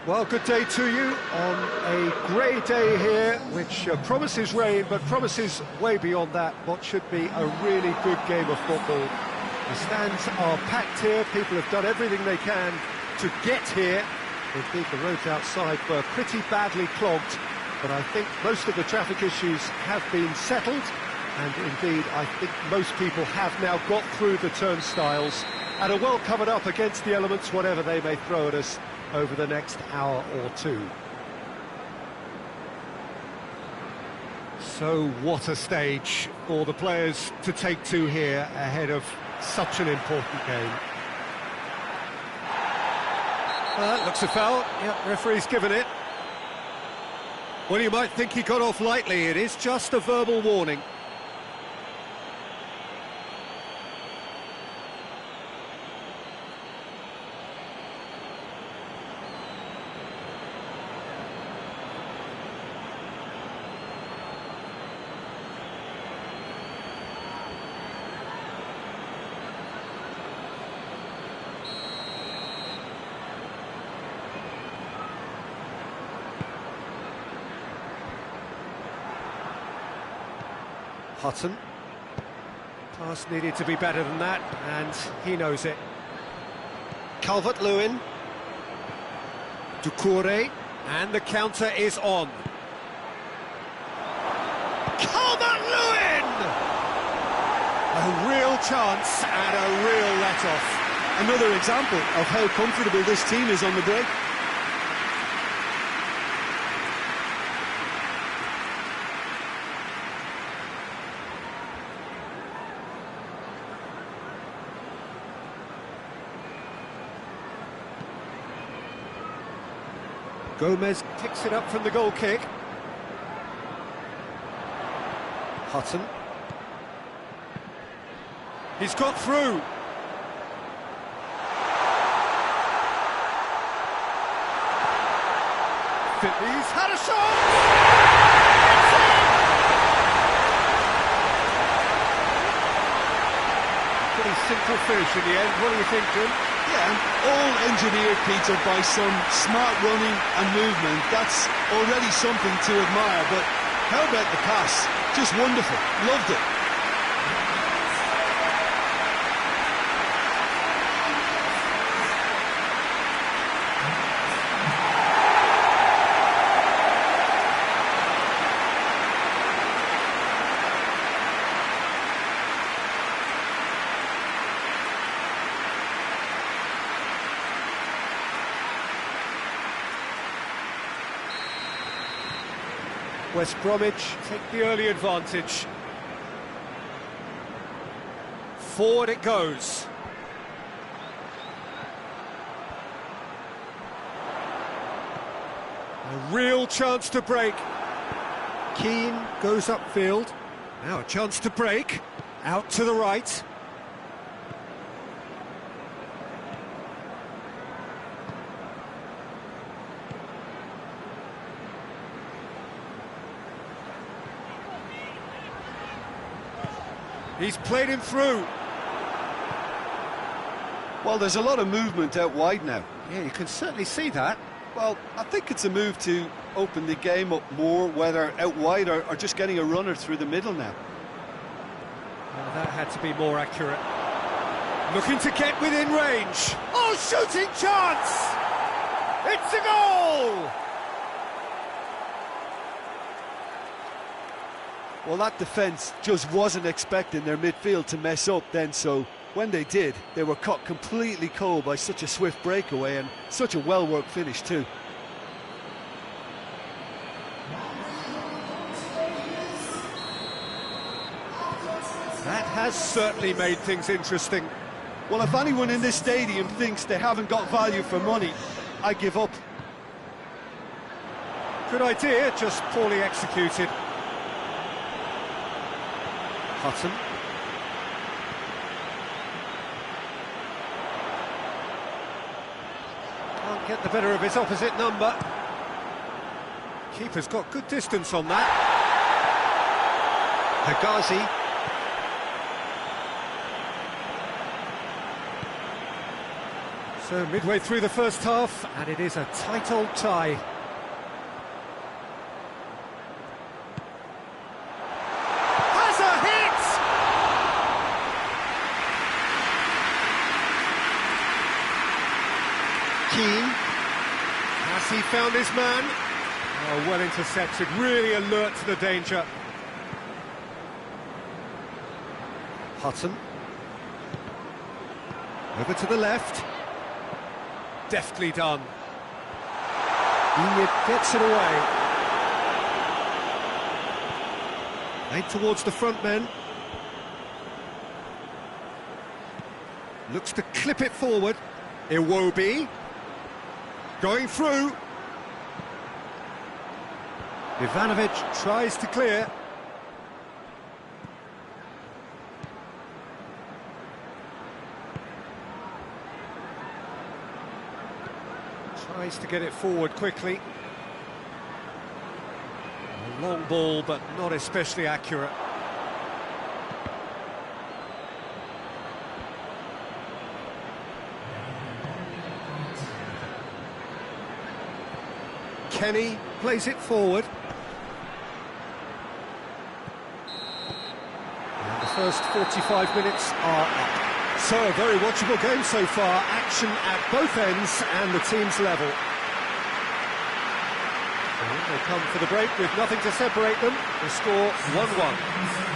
Well, good day to you on a grey day here, which promises rain, but promises way beyond that what should be a really good game of football. The stands are packed here, people have done everything they can to get here. Indeed, the roads outside were pretty badly clogged, but I think most of the traffic issues have been settled, and indeed, I think most people have now got through the turnstiles and are well covered up against the elements, whatever they may throw at us over the next hour or two. So what a stage for the players to take to here ahead of such an important game. Well, that looks a foul. Yeah, referee's given it. Well, you might think he got off lightly. It is just a verbal warning. Hutton. Pass needed to be better than that, and he knows it. Calvert-Lewin. Doucouré, and the counter is on. Calvert-Lewin! A real chance and a real let-off. Another example of how comfortable this team is on the break. Gomez picks it up from the goal kick. Hutton. He's got through. He's had a shot! Pretty simple finish in the end. What do you think, Jim? Yeah, all engineered, Peter, by some smart running and movement. That's already something to admire, but how about the pass? Just wonderful. Loved it. West Bromwich take the early advantage. Forward it goes. A real chance to break. Keane goes upfield. Now a chance to break. Out to the right. He's played him through. Well, there's a lot of movement out wide now. Yeah, you can certainly see that. Well, I think it's a move to open the game up more, whether out wide or just getting a runner through the middle now. Well, that had to be more accurate. Looking to get within range. Oh, shooting chance! It's a goal! Well, that defence just wasn't expecting their midfield to mess up then, so when they did, they were caught completely cold by such a swift breakaway and such a well-worked finish too. That has certainly made things interesting. Well, if anyone in this stadium thinks they haven't got value for money, I give up. Good idea, just poorly executed. Hutton. Can't get the better of his opposite number. Keeper's got good distance on that. Hegazi. So midway through the first half, and it is a tight old tie. Has a hit! Keane. Has he found his man? Oh, well intercepted, really alert to the danger. Hutton. Over to the left. Deftly done. Enid gets it away. Made towards the front men. Looks to clip it forward. Iwobi. Going through. Ivanovic tries to clear. Tries to get it forward quickly. A long ball, but not especially accurate. Kenny plays it forward. And the first 45 minutes are up. So, a very watchable game so far. Action at both ends and the team's level. And they come for the break with nothing to separate them. The score 1-1.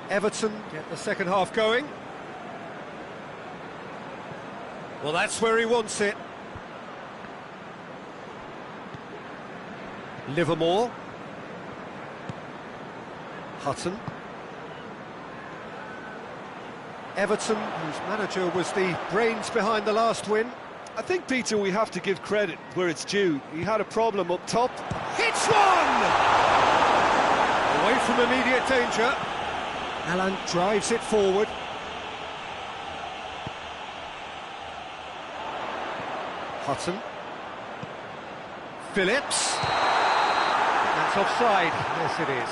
Everton get the second half going. Well, that's where he wants it. Livermore. Hutton. Everton, whose manager was the brains behind the last win, I think, Peter, we have to give credit where it's due. He had a problem up top. Hits one! Away from immediate danger. Alan drives it forward. Hutton. Phillips. That's offside. Yes, it is.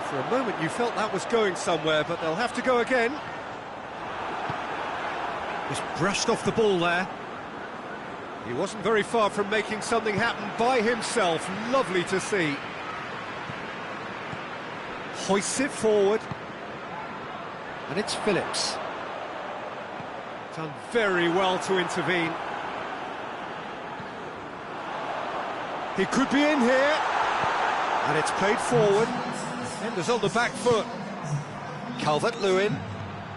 For a moment you felt that was going somewhere, but they'll have to go again. Just brushed off the ball there. He wasn't very far from making something happen by himself. Lovely to see. Hoists it forward. And it's Phillips. Done very well to intervene. He could be in here. And it's played forward. Defenders on the back foot. Calvert-Lewin.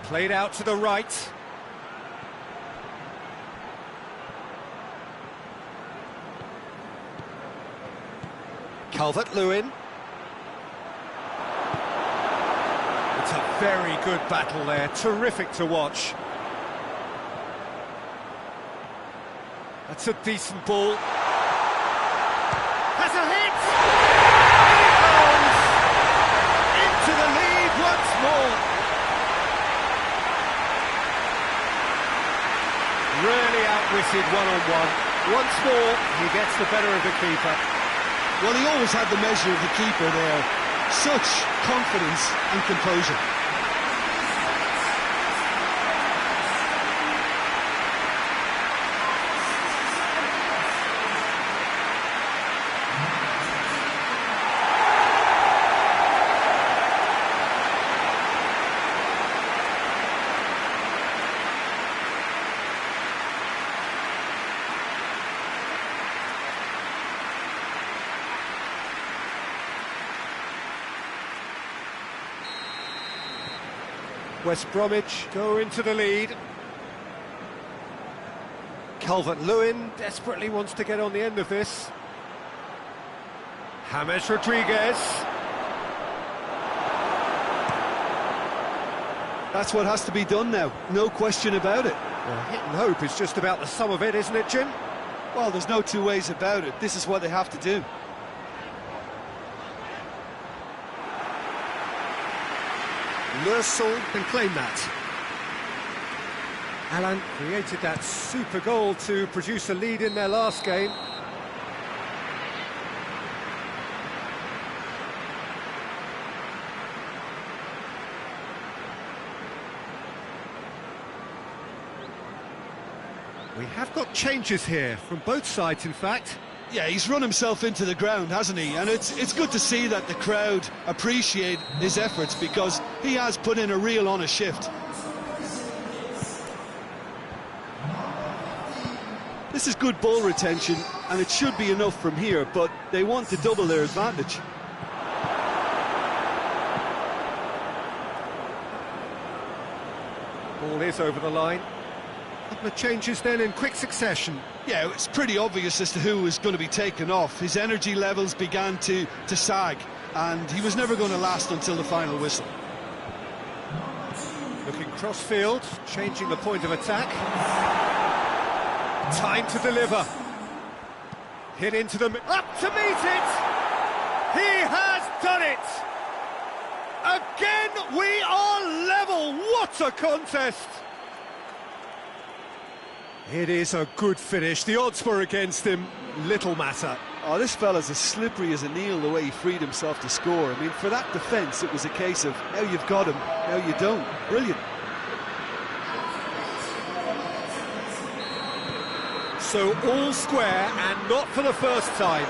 Played out to the right. Calvert-Lewin. It's a very good battle there, terrific to watch. That's a decent ball. Has a hit! Into the lead once more. Really outwitted one-on-one. Once more, he gets the better of the keeper. Well, he always had the measure of the keeper there. Such confidence and composure. West Bromwich go into the lead. Calvert-Lewin desperately wants to get on the end of this. James Rodriguez. That's what has to be done now, no question about it. Well, hit and hope is just about the sum of it, isn't it, Jim? Well, there's no two ways about it. This is what they have to do. Lursel can claim that. Alan created that super goal to produce a lead in their last game. We have got changes here, from both sides in fact. Yeah, he's run himself into the ground, hasn't he? And it's good to see that the crowd appreciate his efforts, because he has put in a real honest shift. This is good ball retention, and it should be enough from here, but they want to double their advantage. Ball is over the line. Couple of changes then in quick succession. Yeah, it's pretty obvious as to who was going to be taken off. His energy levels began to sag, and he was never going to last until the final whistle. Looking cross-field, changing the point of attack. Time to deliver. Hit into the... Up to meet it! He has done it! Again, we are level! What a contest! It is a good finish. The odds were against him. Little matter. Oh, this fella's as slippery as a needle the way he freed himself to score. I mean, for that defence, it was a case of now you've got him, now you don't. Brilliant. So all square, and not for the first time.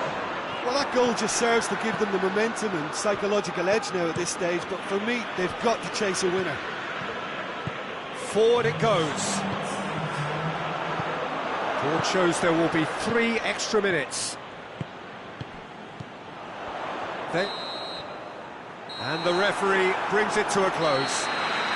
Well, that goal just serves to give them the momentum and psychological edge now at this stage, but for me, they've got to chase a winner. Forward it goes. Board shows there will be 3 extra minutes. And the referee brings it to a close.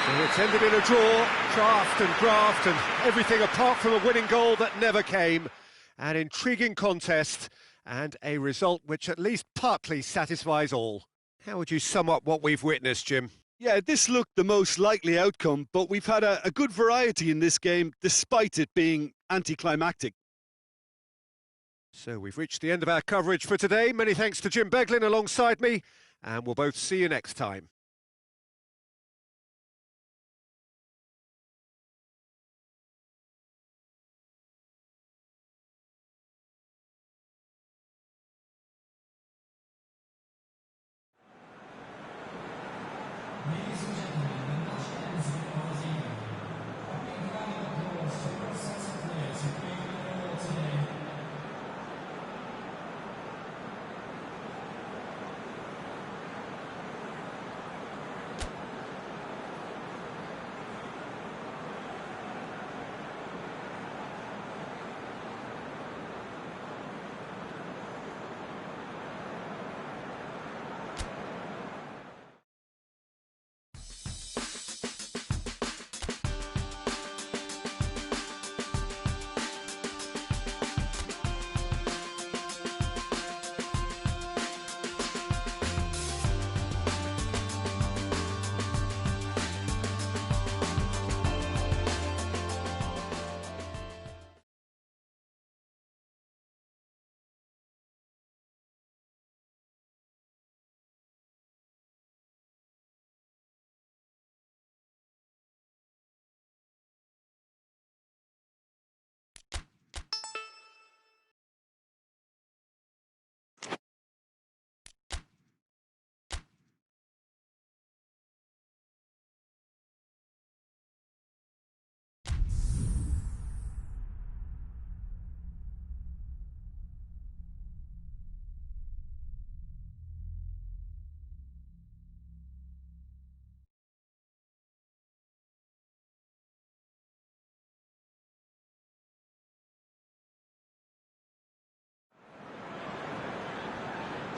So it's ended in a draw, draft and everything apart from a winning goal that never came. An intriguing contest and a result which at least partly satisfies all. How would you sum up what we've witnessed, Jim? Yeah, this looked the most likely outcome, but we've had a good variety in this game, despite it being anticlimactic. So we've reached the end of our coverage for today. Many thanks to Jim Beglin alongside me, and we'll both see you next time.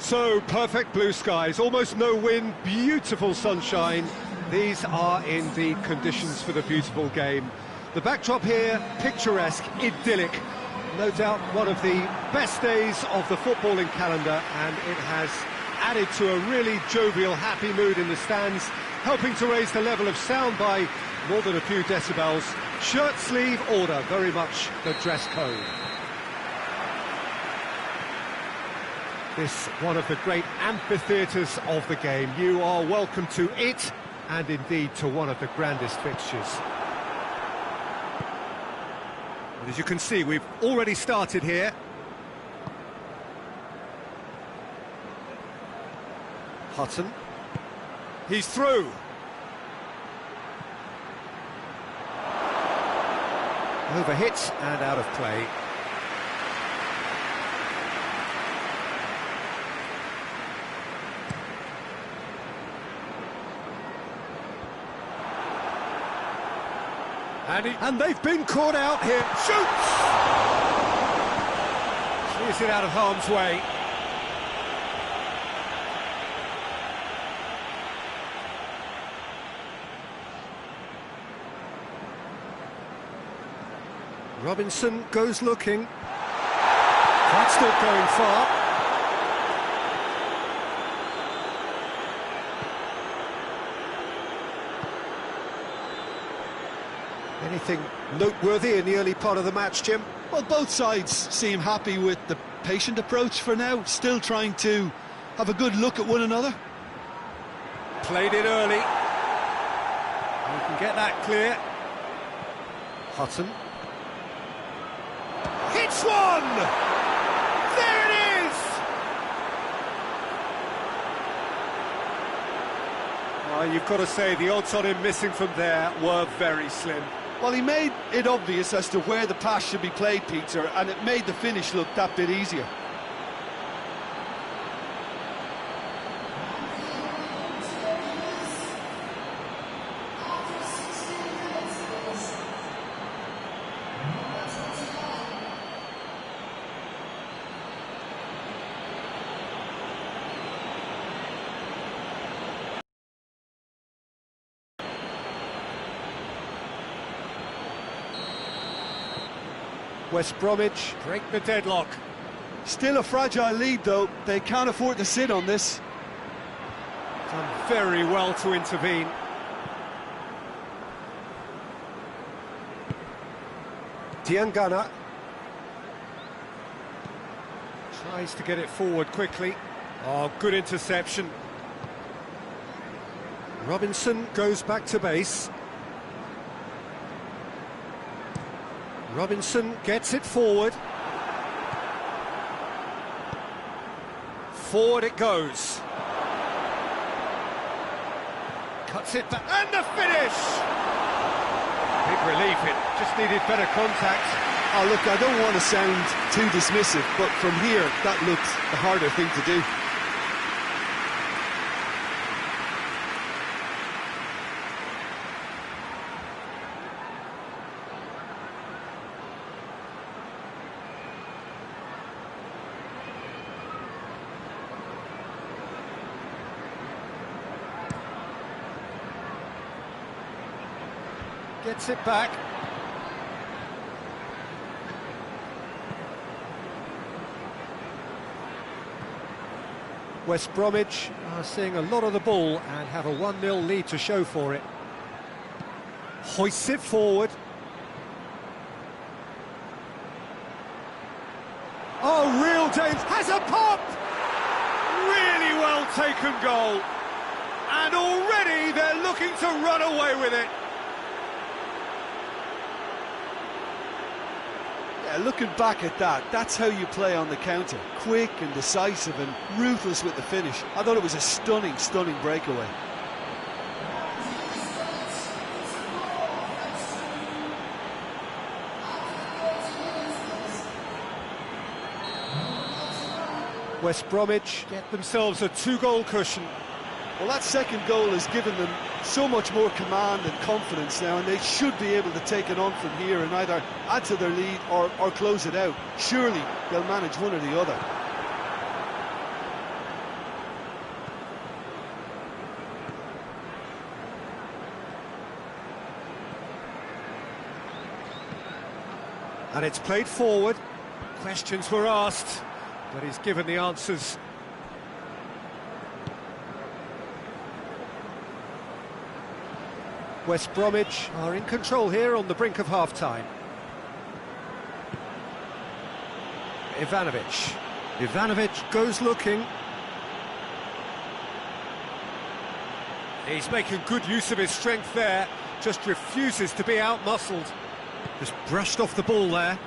So, perfect blue skies, almost no wind, beautiful sunshine. These are indeed conditions for the beautiful game. The backdrop here, picturesque, idyllic. No doubt one of the best days of the footballing calendar, and it has added to a really jovial, happy mood in the stands, helping to raise the level of sound by more than a few decibels. Shirt sleeve order, very much the dress code. This one of the great amphitheatres of the game. You are welcome to it, and indeed to one of the grandest fixtures. And as you can see, we've already started here. Hutton. He's through. Overhit and out of play. And they've been caught out here. Shoots! Clears it out of harm's way. Robinson goes looking. That's not going far. Anything noteworthy in the early part of the match, Jim? Well, both sides seem happy with the patient approach for now, still trying to have a good look at one another. Played it early. We can get that clear. Hutton. Hits one! There it is! Well, you've got to say the odds on him missing from there were very slim. Well, he made it obvious as to where the pass should be played, Peter, and it made the finish look that bit easier. West Bromwich break the deadlock. Still a fragile lead, though. They can't afford to sit on this. Done very well to intervene. Diangana tries to get it forward quickly. Oh, good interception. Robinson goes back to base. Robinson gets it forward. Forward it goes. Cuts it back, and the finish! Big relief, it just needed better contact. Oh, look, I don't want to sound too dismissive, but from here, that looked the harder thing to do. Gets it back. West Bromwich are seeing a lot of the ball and have a 1-0 lead to show for it. Hoists it forward. Oh, real danger. Has a pop! Really well taken goal. And already they're looking to run away with it. Looking back at that, that's how you play on the counter. Quick and decisive and ruthless with the finish. I thought it was a stunning, stunning breakaway. West Bromwich get themselves a 2-goal cushion. Well, that second goal has given them so much more command and confidence now, and they should be able to take it on from here and either add to their lead or close it out. Surely they'll manage one or the other. And it's played forward. Questions were asked, but he's given the answers. West Bromwich are in control here on the brink of half-time. Ivanovic. Ivanovic goes looking. He's making good use of his strength there, just refuses to be out-muscled. Just brushed off the ball there.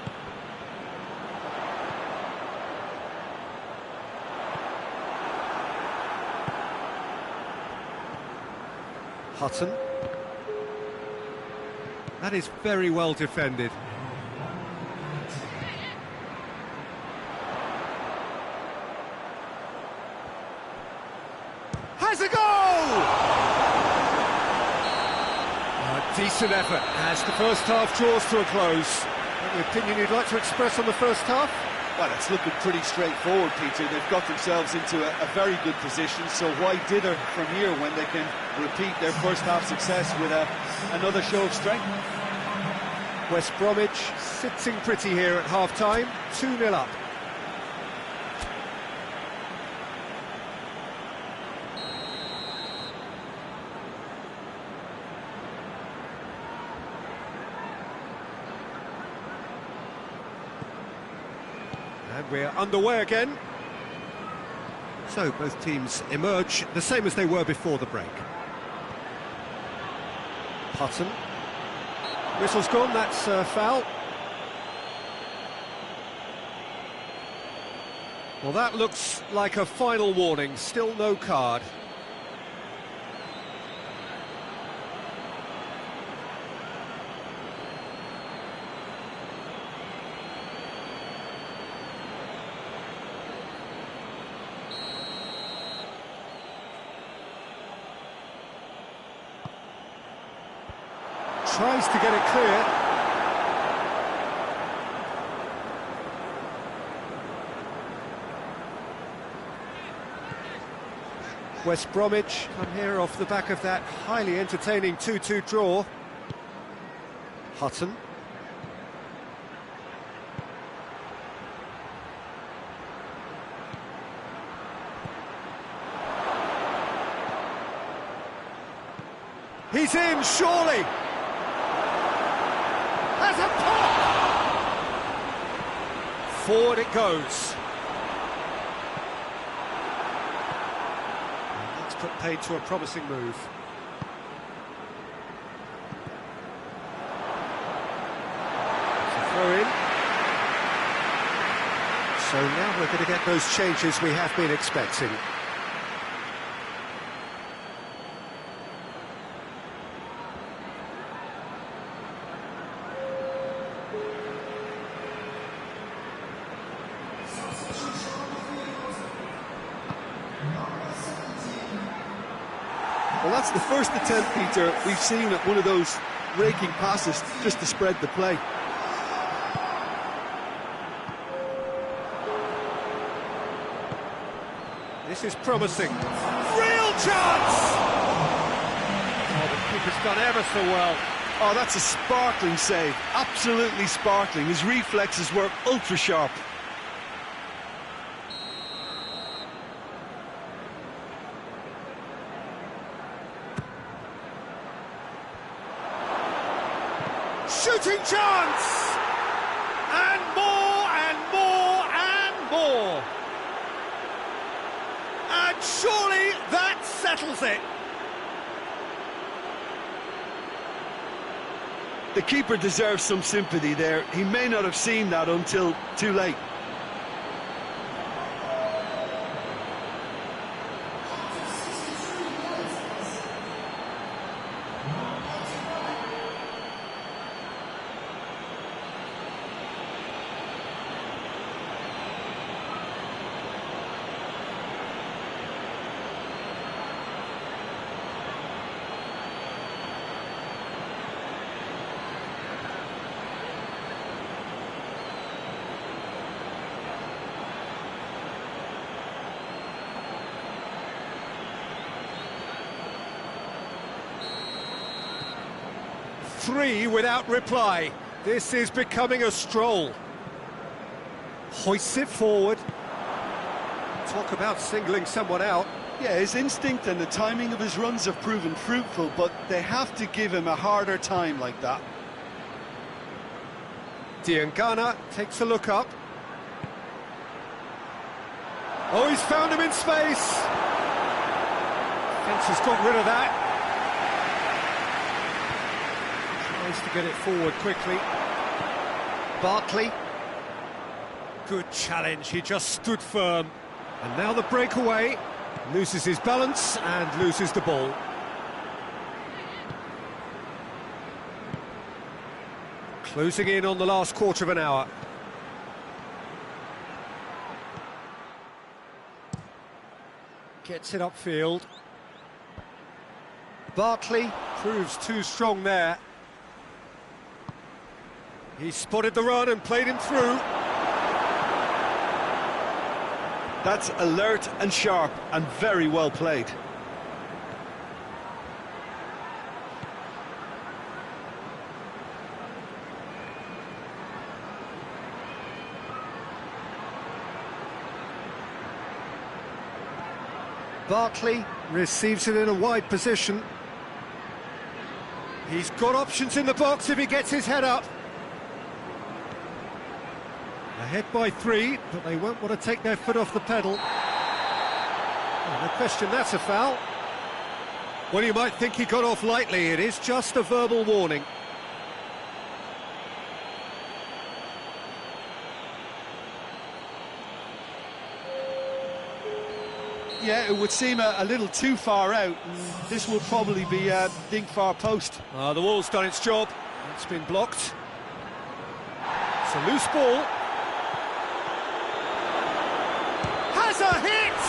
Hutton. That is very well defended. Has a goal! A decent effort as the first half draws to a close. Any opinion you'd like to express on the first half? Well, it's looking pretty straightforward, Peter. They've got themselves into a very good position, so why dither from here when they can repeat their first half success with another show of strength? West Bromwich sitting pretty here at half-time, 2-0 up. And we're underway again. So both teams emerge the same as they were before the break. Hutton. Whistle's gone, that's a foul. Well, that looks like a final warning, still no card. Tries to get it clear. West Bromwich come here off the back of that highly entertaining 2-2 draw. Hutton. He's in, surely! Has a pop! Forward it goes. And that's put paid to a promising move. It's a throw in. So now we're going to get those changes we have been expecting. Well, that's the first attempt, Peter, we've seen at one of those raking passes just to spread the play. This is promising. Real chance! Oh, the keeper's done ever so well. Oh, that's a sparkling save. Absolutely sparkling. His reflexes were ultra sharp. Shooting chance! And more, and more, and more! And surely that settles it! The keeper deserves some sympathy there. He may not have seen that until too late. Three without reply. This is becoming a stroll. Hoists it forward. Talk about singling someone out. Yeah, his instinct and the timing of his runs have proven fruitful, but they have to give him a harder time like that. Diangana takes a look up. Oh, he's found him in space. Fence has got rid of that. Tries to get it forward quickly. Barkley. Good challenge, he just stood firm. And now the breakaway. Loses his balance and loses the ball. Closing in on the last quarter of an hour. Gets it upfield. Barkley proves too strong there. He spotted the run and played him through. That's alert and sharp and very well played. Barkley receives it in a wide position. He's got options in the box if he gets his head up. Ahead by 3, but they won't want to take their foot off the pedal. Oh, no question, that's a foul. Well, you might think he got off lightly. It is just a verbal warning. Yeah, it would seem a little too far out. This will probably be a dink far post. The wall's done its job. It's been blocked. It's a loose ball. Has a hit!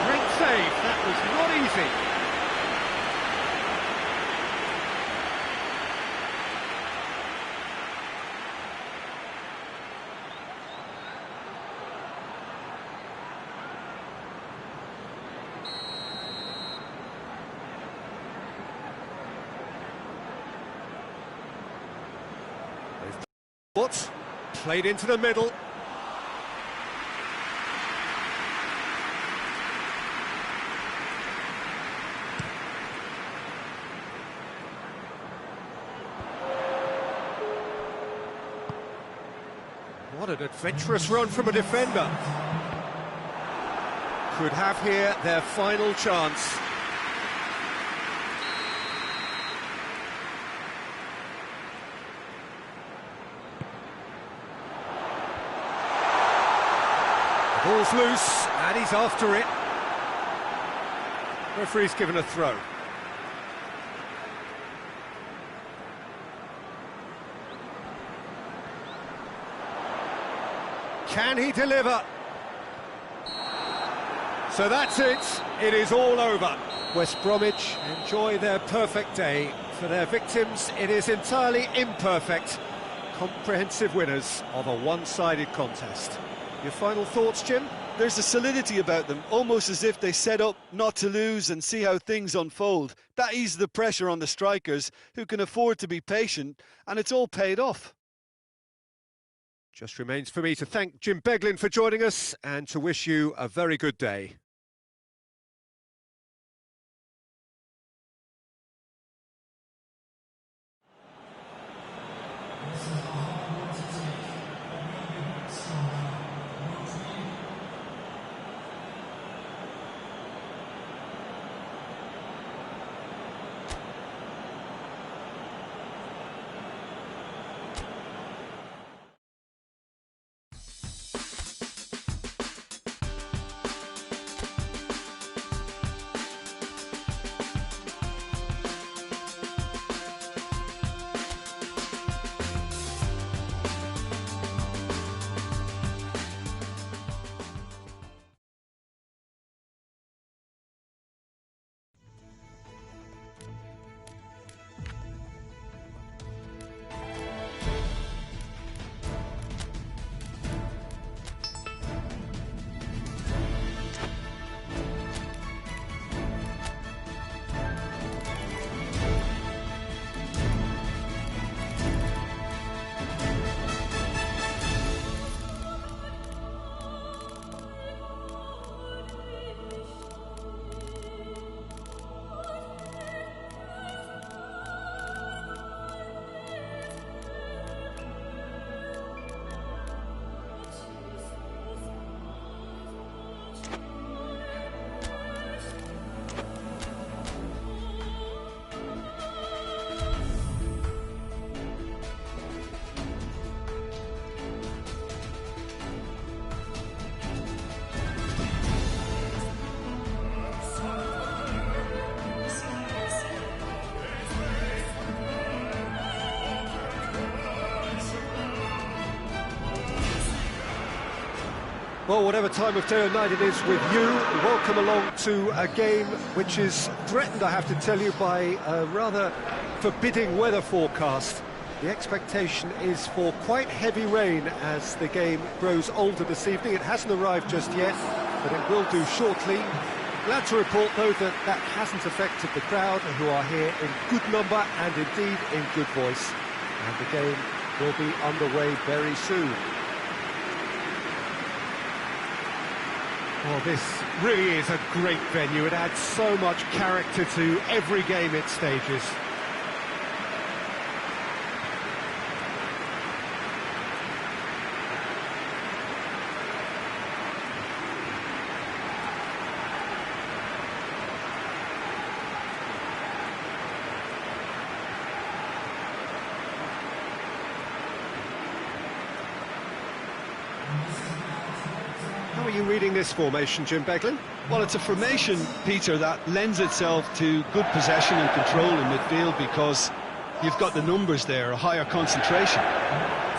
Great save. That was not easy. What? Played into the middle. What an adventurous run from a defender. Could have here their final chance. The ball's loose, and he's after it. Referee's given a throw. Can he deliver? So that's it. It is all over. West Bromwich enjoy their perfect day. For their victims, it is entirely imperfect. Comprehensive winners of a one-sided contest. Your final thoughts, Jim? There's a solidity about them, almost as if they set up not to lose and see how things unfold. That eases the pressure on the strikers, who can afford to be patient, and it's all paid off. Just remains for me to thank Jim Beglin for joining us and to wish you a very good day. Well, whatever time of day or night it is with you, welcome along to a game which is threatened, I have to tell you, by a rather forbidding weather forecast. The expectation is for quite heavy rain as the game grows older this evening. It hasn't arrived just yet, but it will do shortly. Glad to report, though, that that hasn't affected the crowd, who are here in good number and indeed in good voice. And the game will be underway very soon. Well, this really is a great venue. It adds so much character to every game it stages. How are you reading this formation, Jim Beglin? Well, it's a formation, Peter, that lends itself to good possession and control in midfield because you've got the numbers there, a higher concentration.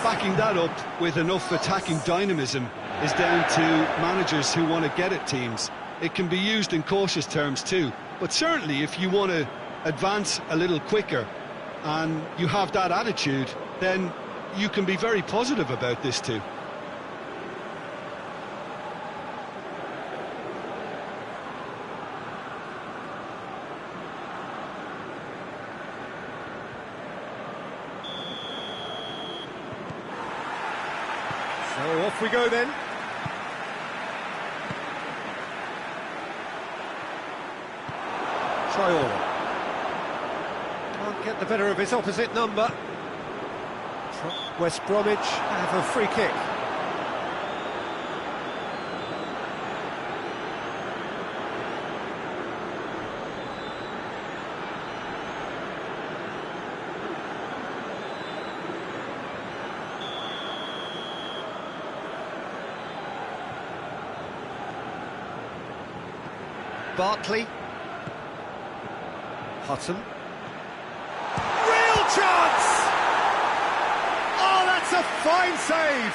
Backing that up with enough attacking dynamism is down to managers who want to get at teams. It can be used in cautious terms too, but certainly if you want to advance a little quicker and you have that attitude, then you can be very positive about this too. So off we go then. Traore. Can't get the better of his opposite number. West Bromwich have a free kick. Bartley. Hutton. Real chance! Oh, that's a fine save!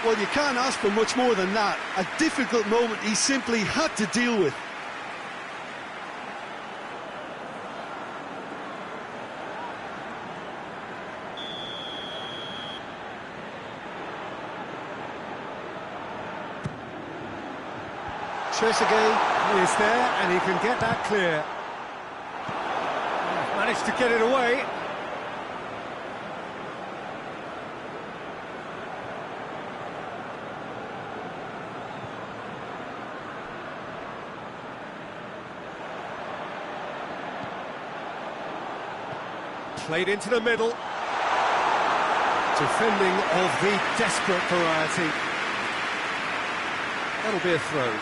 Well, you can't ask for much more than that. A difficult moment he simply had to deal with. Trezeguet is there, and he can get that clear. Managed to get it away. Played into the middle. Defending of the desperate variety. That'll be a throw.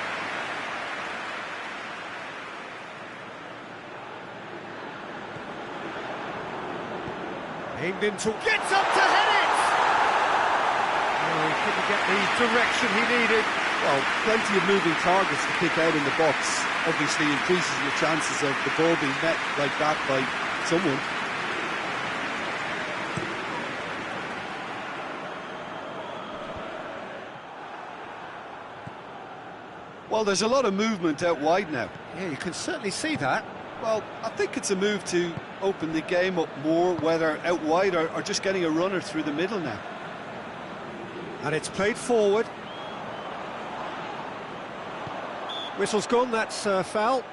Aimed into... Gets up to head it! Oh, he couldn't get the direction he needed. Well, plenty of moving targets to pick out in the box. Obviously increases your chances of the ball being met like that by someone. Well, there's a lot of movement out wide now. Yeah, you can certainly see that. Well, I think it's a move to open the game up more, whether out wide or just getting a runner through the middle now. And it's played forward. Whistle's gone, that's foul.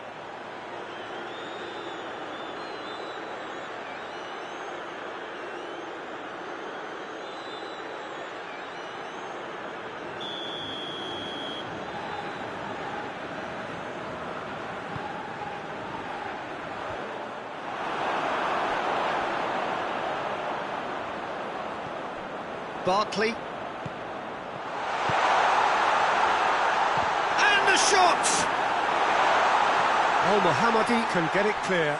Bartley. And the shot! Oh, Mohammadi can get it clear.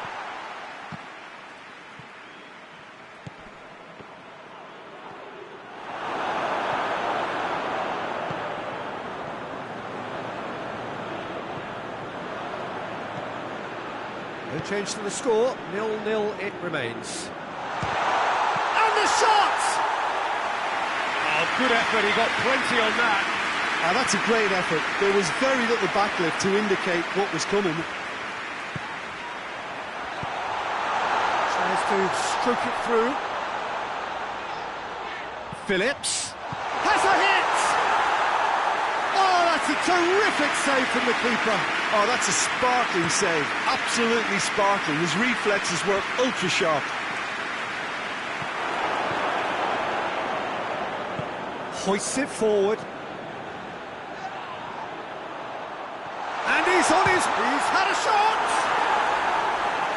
No change to the score, 0-0 it remains. And the shot! Good effort, he got plenty on that. That's a great effort. There was very little backlift to indicate what was coming. Tries to stroke it through. Phillips has a hit! Oh, that's a terrific save from the keeper. Oh, that's a sparkling save. Absolutely sparkling. His reflexes were ultra sharp. Hoists it forward. And he's on his... He's had a shot!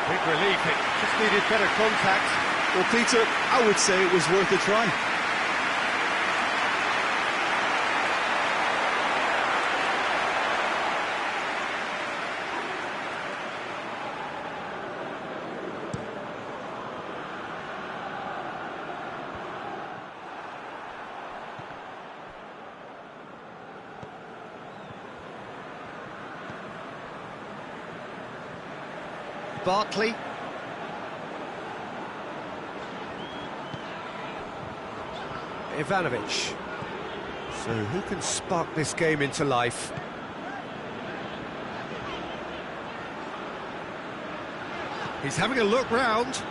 Big relief, it just needed better contact. Well, Peter, I would say it was worth a try. Bartley. Ivanovic. So who can spark this game into life? He's having a look round.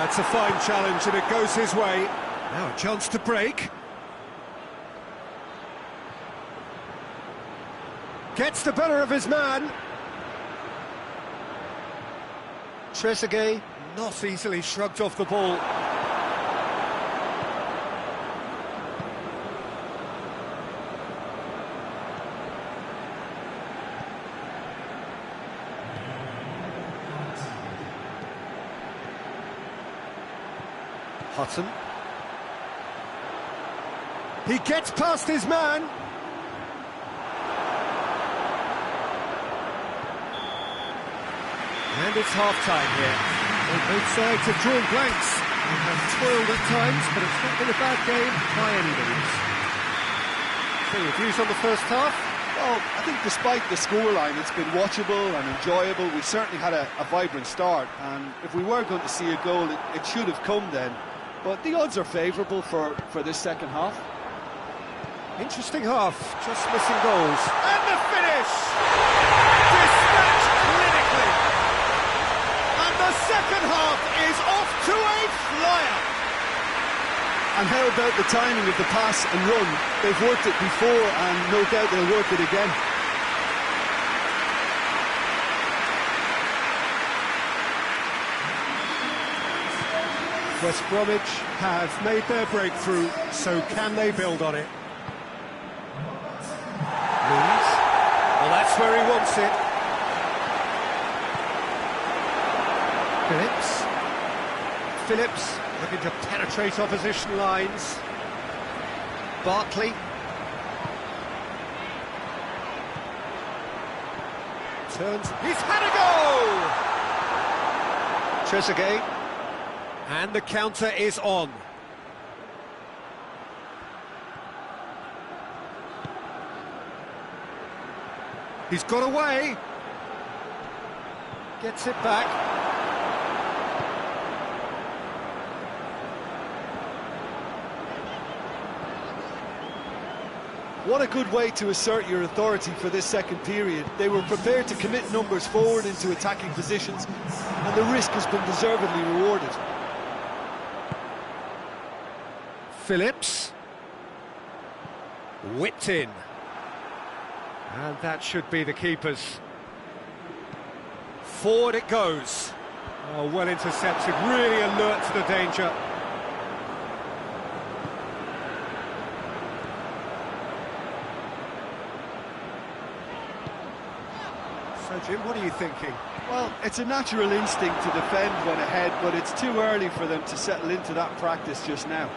It's a fine challenge and it goes his way. Now a chance to break. Gets the better of his man. Trezeguet not easily shrugged off the ball. Hutton. He gets past his man. And it's half-time here. Well, both sides have drawn blanks. They have toiled at times, but it's not been a bad game by any means. So your views on the first half? Well, I think despite the scoreline, it's been watchable and enjoyable. We certainly had a vibrant start, and if we were going to see a goal, it should have come then. But the odds are favourable for this second half. Interesting half, just missing goals. And the finish! Dispatched clinically! And the second half is off to a flyer! And how about the timing of the pass and run? They've worked it before, and no doubt they'll work it again. West Bromwich have made their breakthrough, so can they build on it? Leeds. Well, that's where he wants it. Phillips looking to penetrate opposition lines. Barkley. Turns. He's had a goal! Trezeguet. And the counter is on. He's got away. Gets it back. What a good way to assert your authority for this second period. They were prepared to commit numbers forward into attacking positions, and the risk has been deservedly rewarded. Phillips. Whipped in. And that should be the keeper's. Forward it goes. Oh, well intercepted, really alert to the danger. So, Jim, what are you thinking? Well, it's a natural instinct to defend when ahead, but it's too early for them to settle into that practice just now.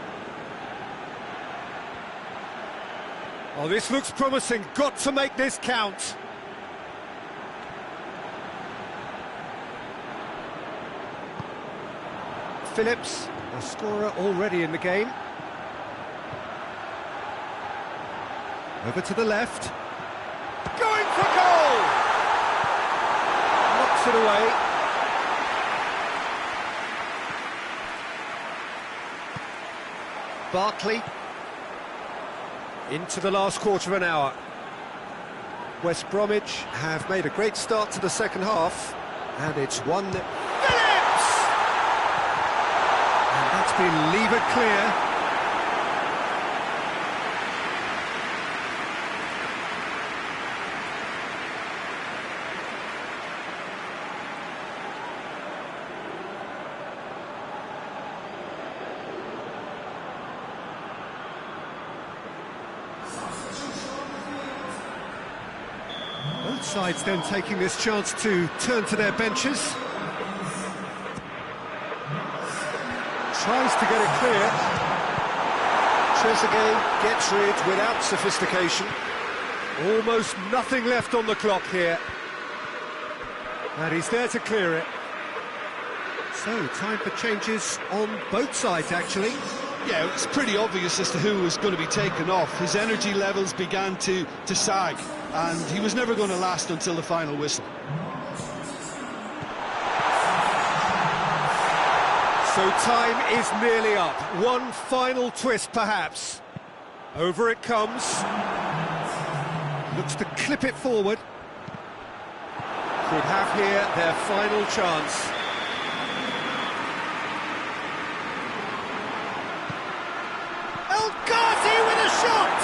Oh, this looks promising. Got to make this count. Phillips, a scorer already in the game. Over to the left. Going for goal! Knocks it away. Barkley. Into the last quarter of an hour. West Bromwich have made a great start to the second half, and it's 1-0. Phillips! And that's been levered clear. Both sides then taking this chance to turn to their benches. Tries to get it clear. Trezeguet gets rid without sophistication. Almost nothing left on the clock here. And he's there to clear it. So, time for changes on both sides, actually. Yeah, it's pretty obvious as to who was going to be taken off. His energy levels began to sag, and he was never going to last until the final whistle. So time is nearly up. One final twist, perhaps. Over it comes. Looks to clip it forward. Could have here their final chance. With a shot!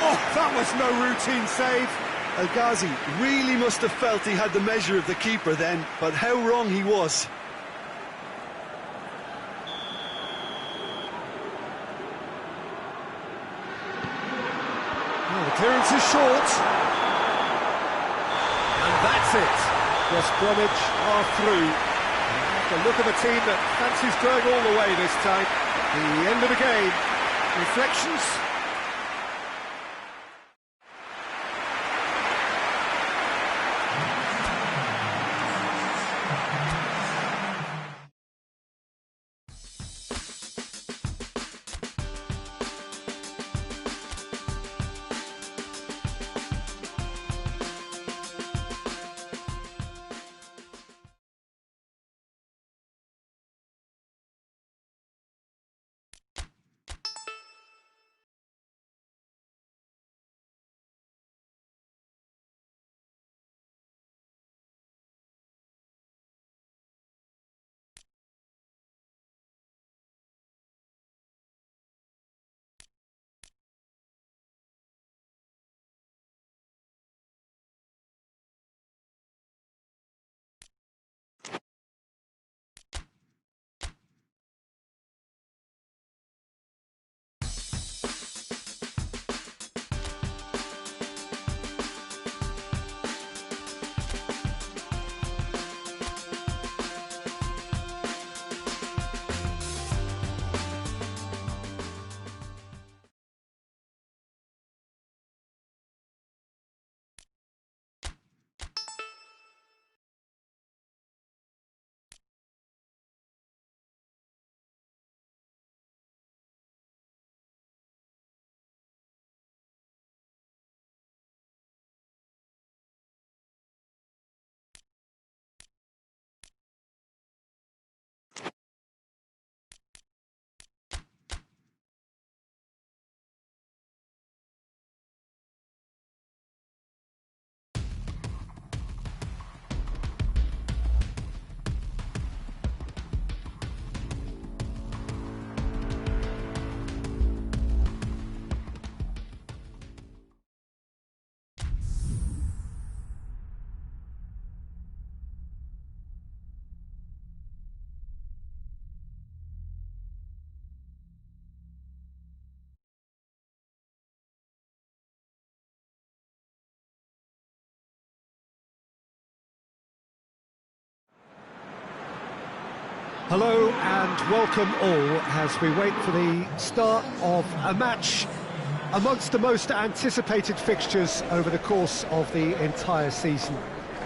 Oh, that was no routine save. El Ghazi really must have felt he had the measure of the keeper then, but how wrong he was. Oh, the clearance is short. And that's it. West Bromwich are through. The look of a team that fancies going all the way this time. The end of the game. Reflections? Hello and welcome all as we wait for the start of a match amongst the most anticipated fixtures over the course of the entire season.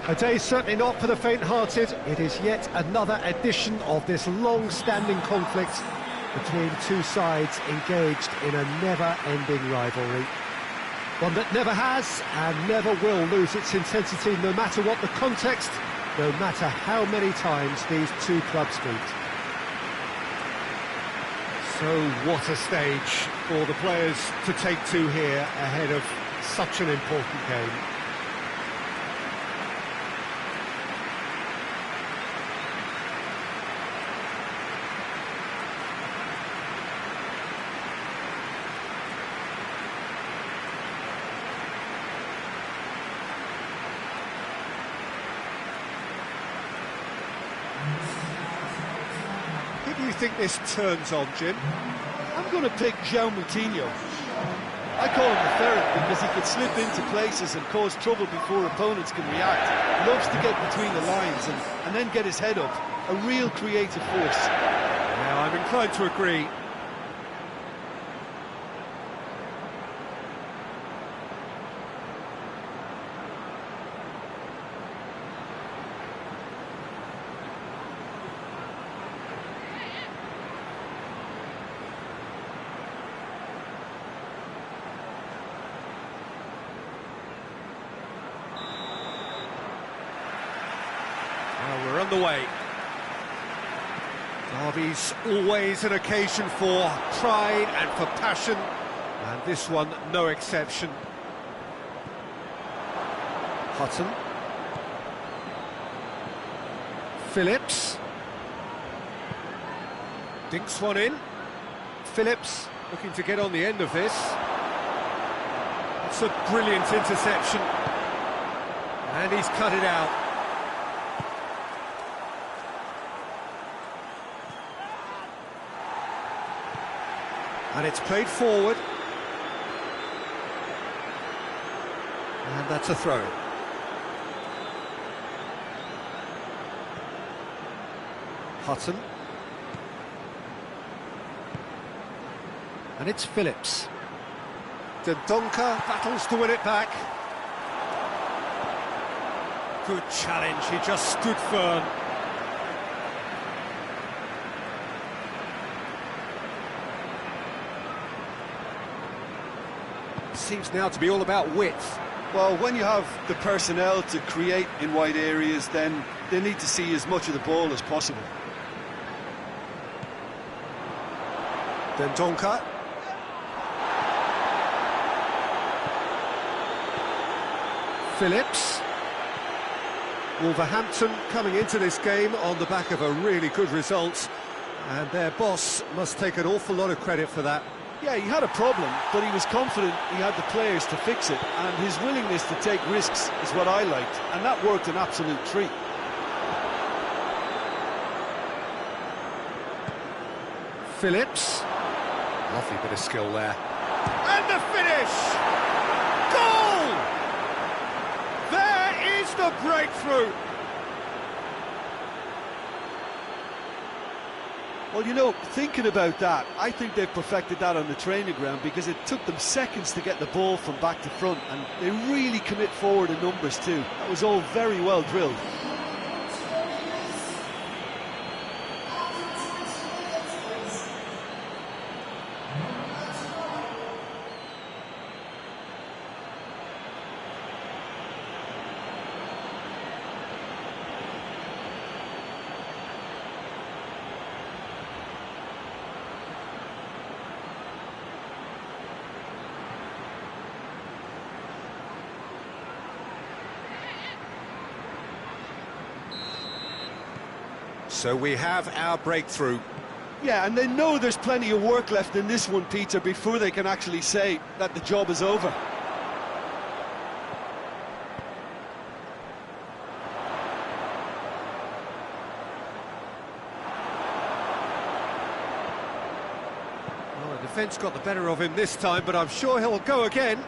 A day certainly not for the faint-hearted. It is yet another edition of this long-standing conflict between two sides engaged in a never-ending rivalry. One that never has and never will lose its intensity, no matter what the context, no matter how many times these two clubs meet. So what a stage for the players to take to here ahead of such an important game. Who do you think this turns on, Jim? I'm going to pick João Moutinho. I call him the ferret because he can slip into places and cause trouble before opponents can react. Loves to get between the lines and then get his head up. A real creative force. Yeah, I'm inclined to agree. Well, we're on the way. Derby's always an occasion for pride and for passion, and this one no exception. Hutton. Phillips. Dinks one in. Phillips looking to get on the end of this. It's a brilliant interception. And he's cut it out. And it's played forward. And that's a throw. Hutton. And it's Phillips. Dendoncker battles to win it back. Good challenge, he just stood firm. Seems now to be all about width. Well, when you have the personnel to create in wide areas, then they need to see as much of the ball as possible. Dendoncker. Phillips. Wolverhampton coming into this game on the back of a really good result, and their boss must take an awful lot of credit for that. Yeah, he had a problem, but he was confident he had the players to fix it, and his willingness to take risks is what I liked, and that worked an absolute treat. Phillips. Lovely bit of skill there. And the finish! Goal! There is the breakthrough! Well, you know, thinking about that, I think they've perfected that on the training ground because it took them seconds to get the ball from back to front, and they really commit forward in numbers too. That was all very well drilled. So we have our breakthrough. Yeah, and they know there's plenty of work left in this one, Peter, before they can actually say that the job is over. Well, the defence got the better of him this time, but I'm sure he'll go again.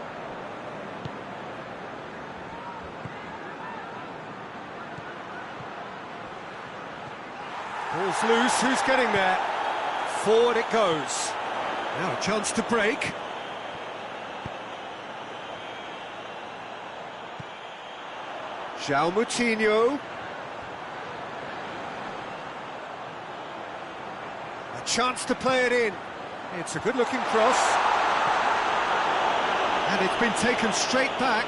Ball's loose, who's getting there? Forward it goes. Now a chance to break. João Moutinho. A chance to play it in. It's a good-looking cross. And it's been taken straight back.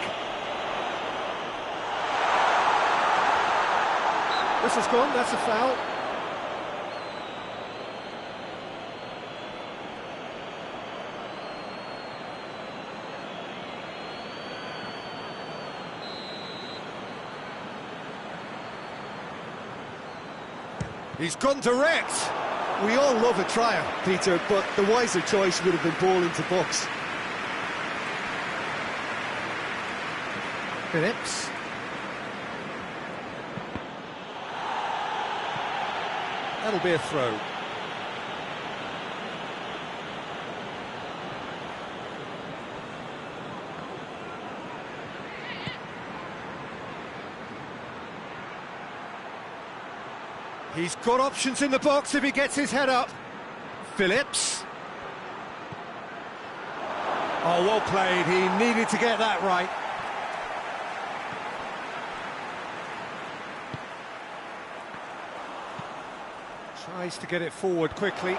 This has gone, that's a foul. He's gone direct. We all love a trier, Peter, but the wiser choice would have been ball into box. Phillips. That'll be a throw. He's got options in the box if he gets his head up. Phillips. Oh, well played. He needed to get that right. Tries to get it forward quickly.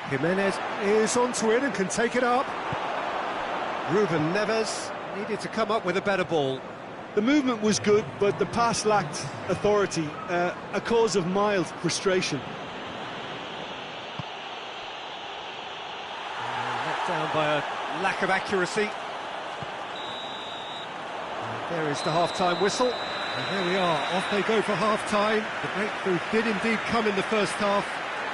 Jimenez is onto it and can take it up. Ruben Neves needed to come up with a better ball. The movement was good, but the pass lacked authority, a cause of mild frustration. Let down by a lack of accuracy. And there is the half-time whistle. And there we are, off they go for half-time. The breakthrough did indeed come in the first half,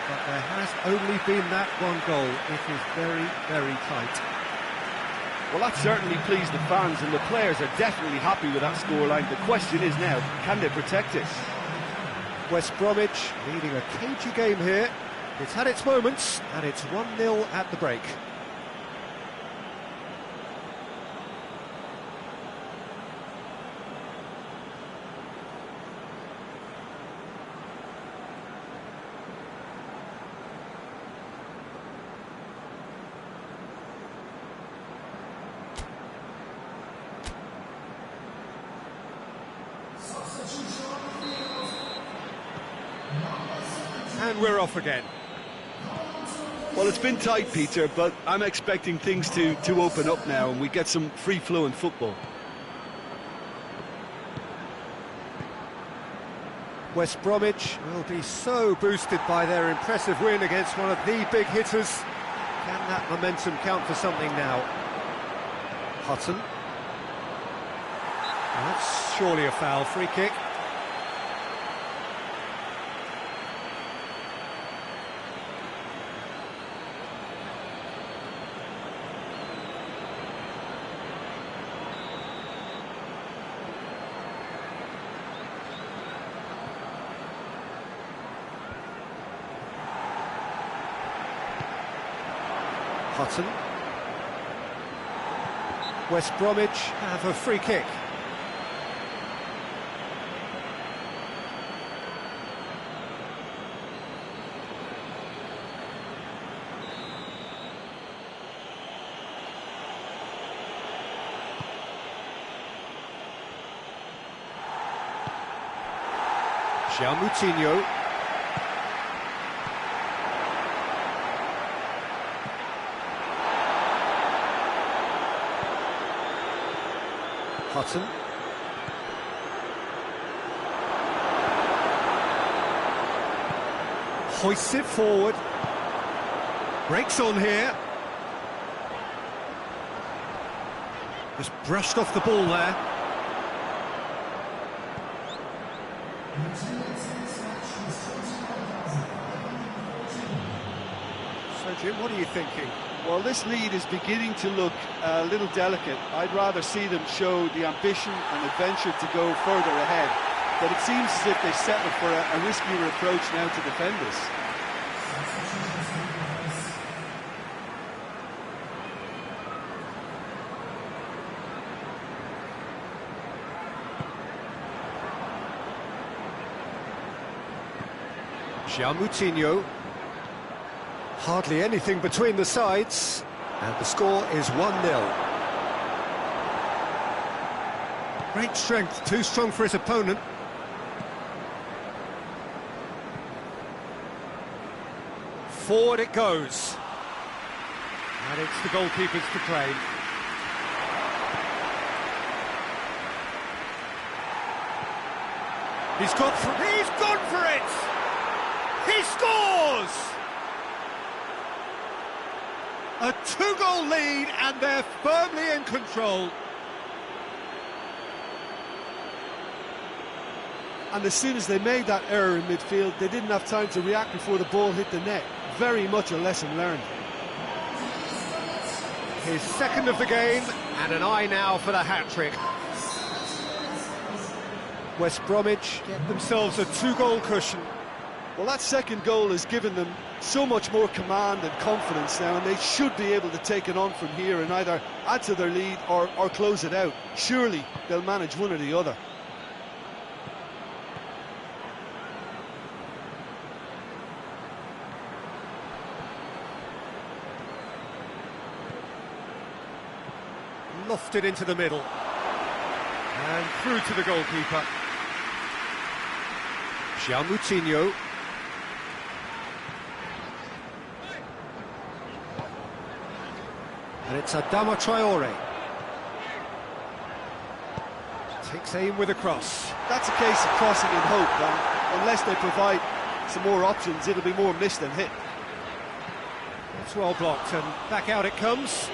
but there has only been that one goal. It is very, very tight. Well, that certainly pleased the fans, and the players are definitely happy with that scoreline. The question is now, can they protect it? West Bromwich leading a cagey game here. It's had its moments, and it's 1-0 at the break. And we're off again. Well, it's been tight, Peter, but I'm expecting things to open up now and we get some free-flowing football. West Bromwich will be so boosted by their impressive win against one of the big hitters. Can that momentum count for something now? Hutton. That's surely a foul, free kick. Hutton. West Bromwich have a free kick. João Moutinho. Hutton. Hoists it forward. Breaks on here. Just brushed off the ball there. So, Jim, what are you thinking? Well, this lead is beginning to look a little delicate. I'd rather see them show the ambition and adventure to go further ahead. But it seems as if they settle for a riskier approach now to defend this. Moutinho. Hardly anything between the sides, and the score is 1-0. Great strength, too strong for his opponent. Forward it goes. And it's the goalkeeper's to claim. He's gone for it! He scores! A 2-goal lead, and they're firmly in control. And as soon as they made that error in midfield, they didn't have time to react before the ball hit the net. Very much a lesson learned. His second of the game, and an eye now for the hat-trick. West Bromwich get themselves a 2-goal cushion. Well, that second goal has given them so much more command and confidence now, and they should be able to take it on from here and either add to their lead or close it out. Surely they'll manage one or the other. Lofted into the middle. And through to the goalkeeper. Moutinho. And it's Adama Traore. Takes aim with a cross. That's a case of crossing in hope, and unless they provide some more options, it'll be more missed than hit. It's well blocked, and back out it comes.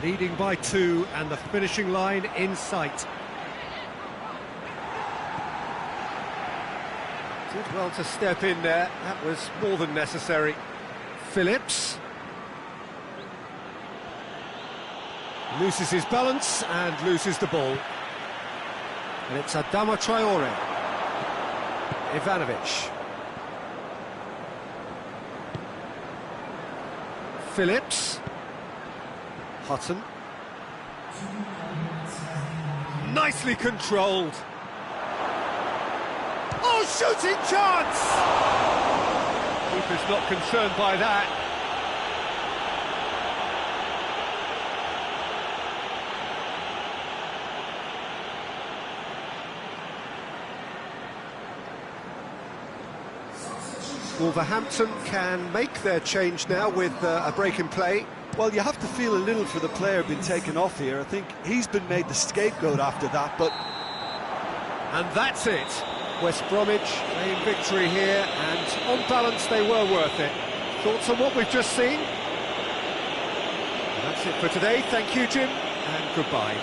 Leading by 2, and the finishing line in sight. Did well to step in there, that was more than necessary. Phillips. Loses his balance and loses the ball. And it's Adama Traore. Ivanovic. Phillips. Hutton. Nicely controlled. Oh, shooting chance! Keeper's not concerned by that. Wolverhampton can make their change now with a break in play. Well, you have to feel a little for the player being taken off here. I think he's been made the scapegoat after that, but... And that's it. West Bromwich claim victory here, and on balance they were worth it. Thoughts on what we've just seen? And that's it for today. Thank you, Jim, and goodbye.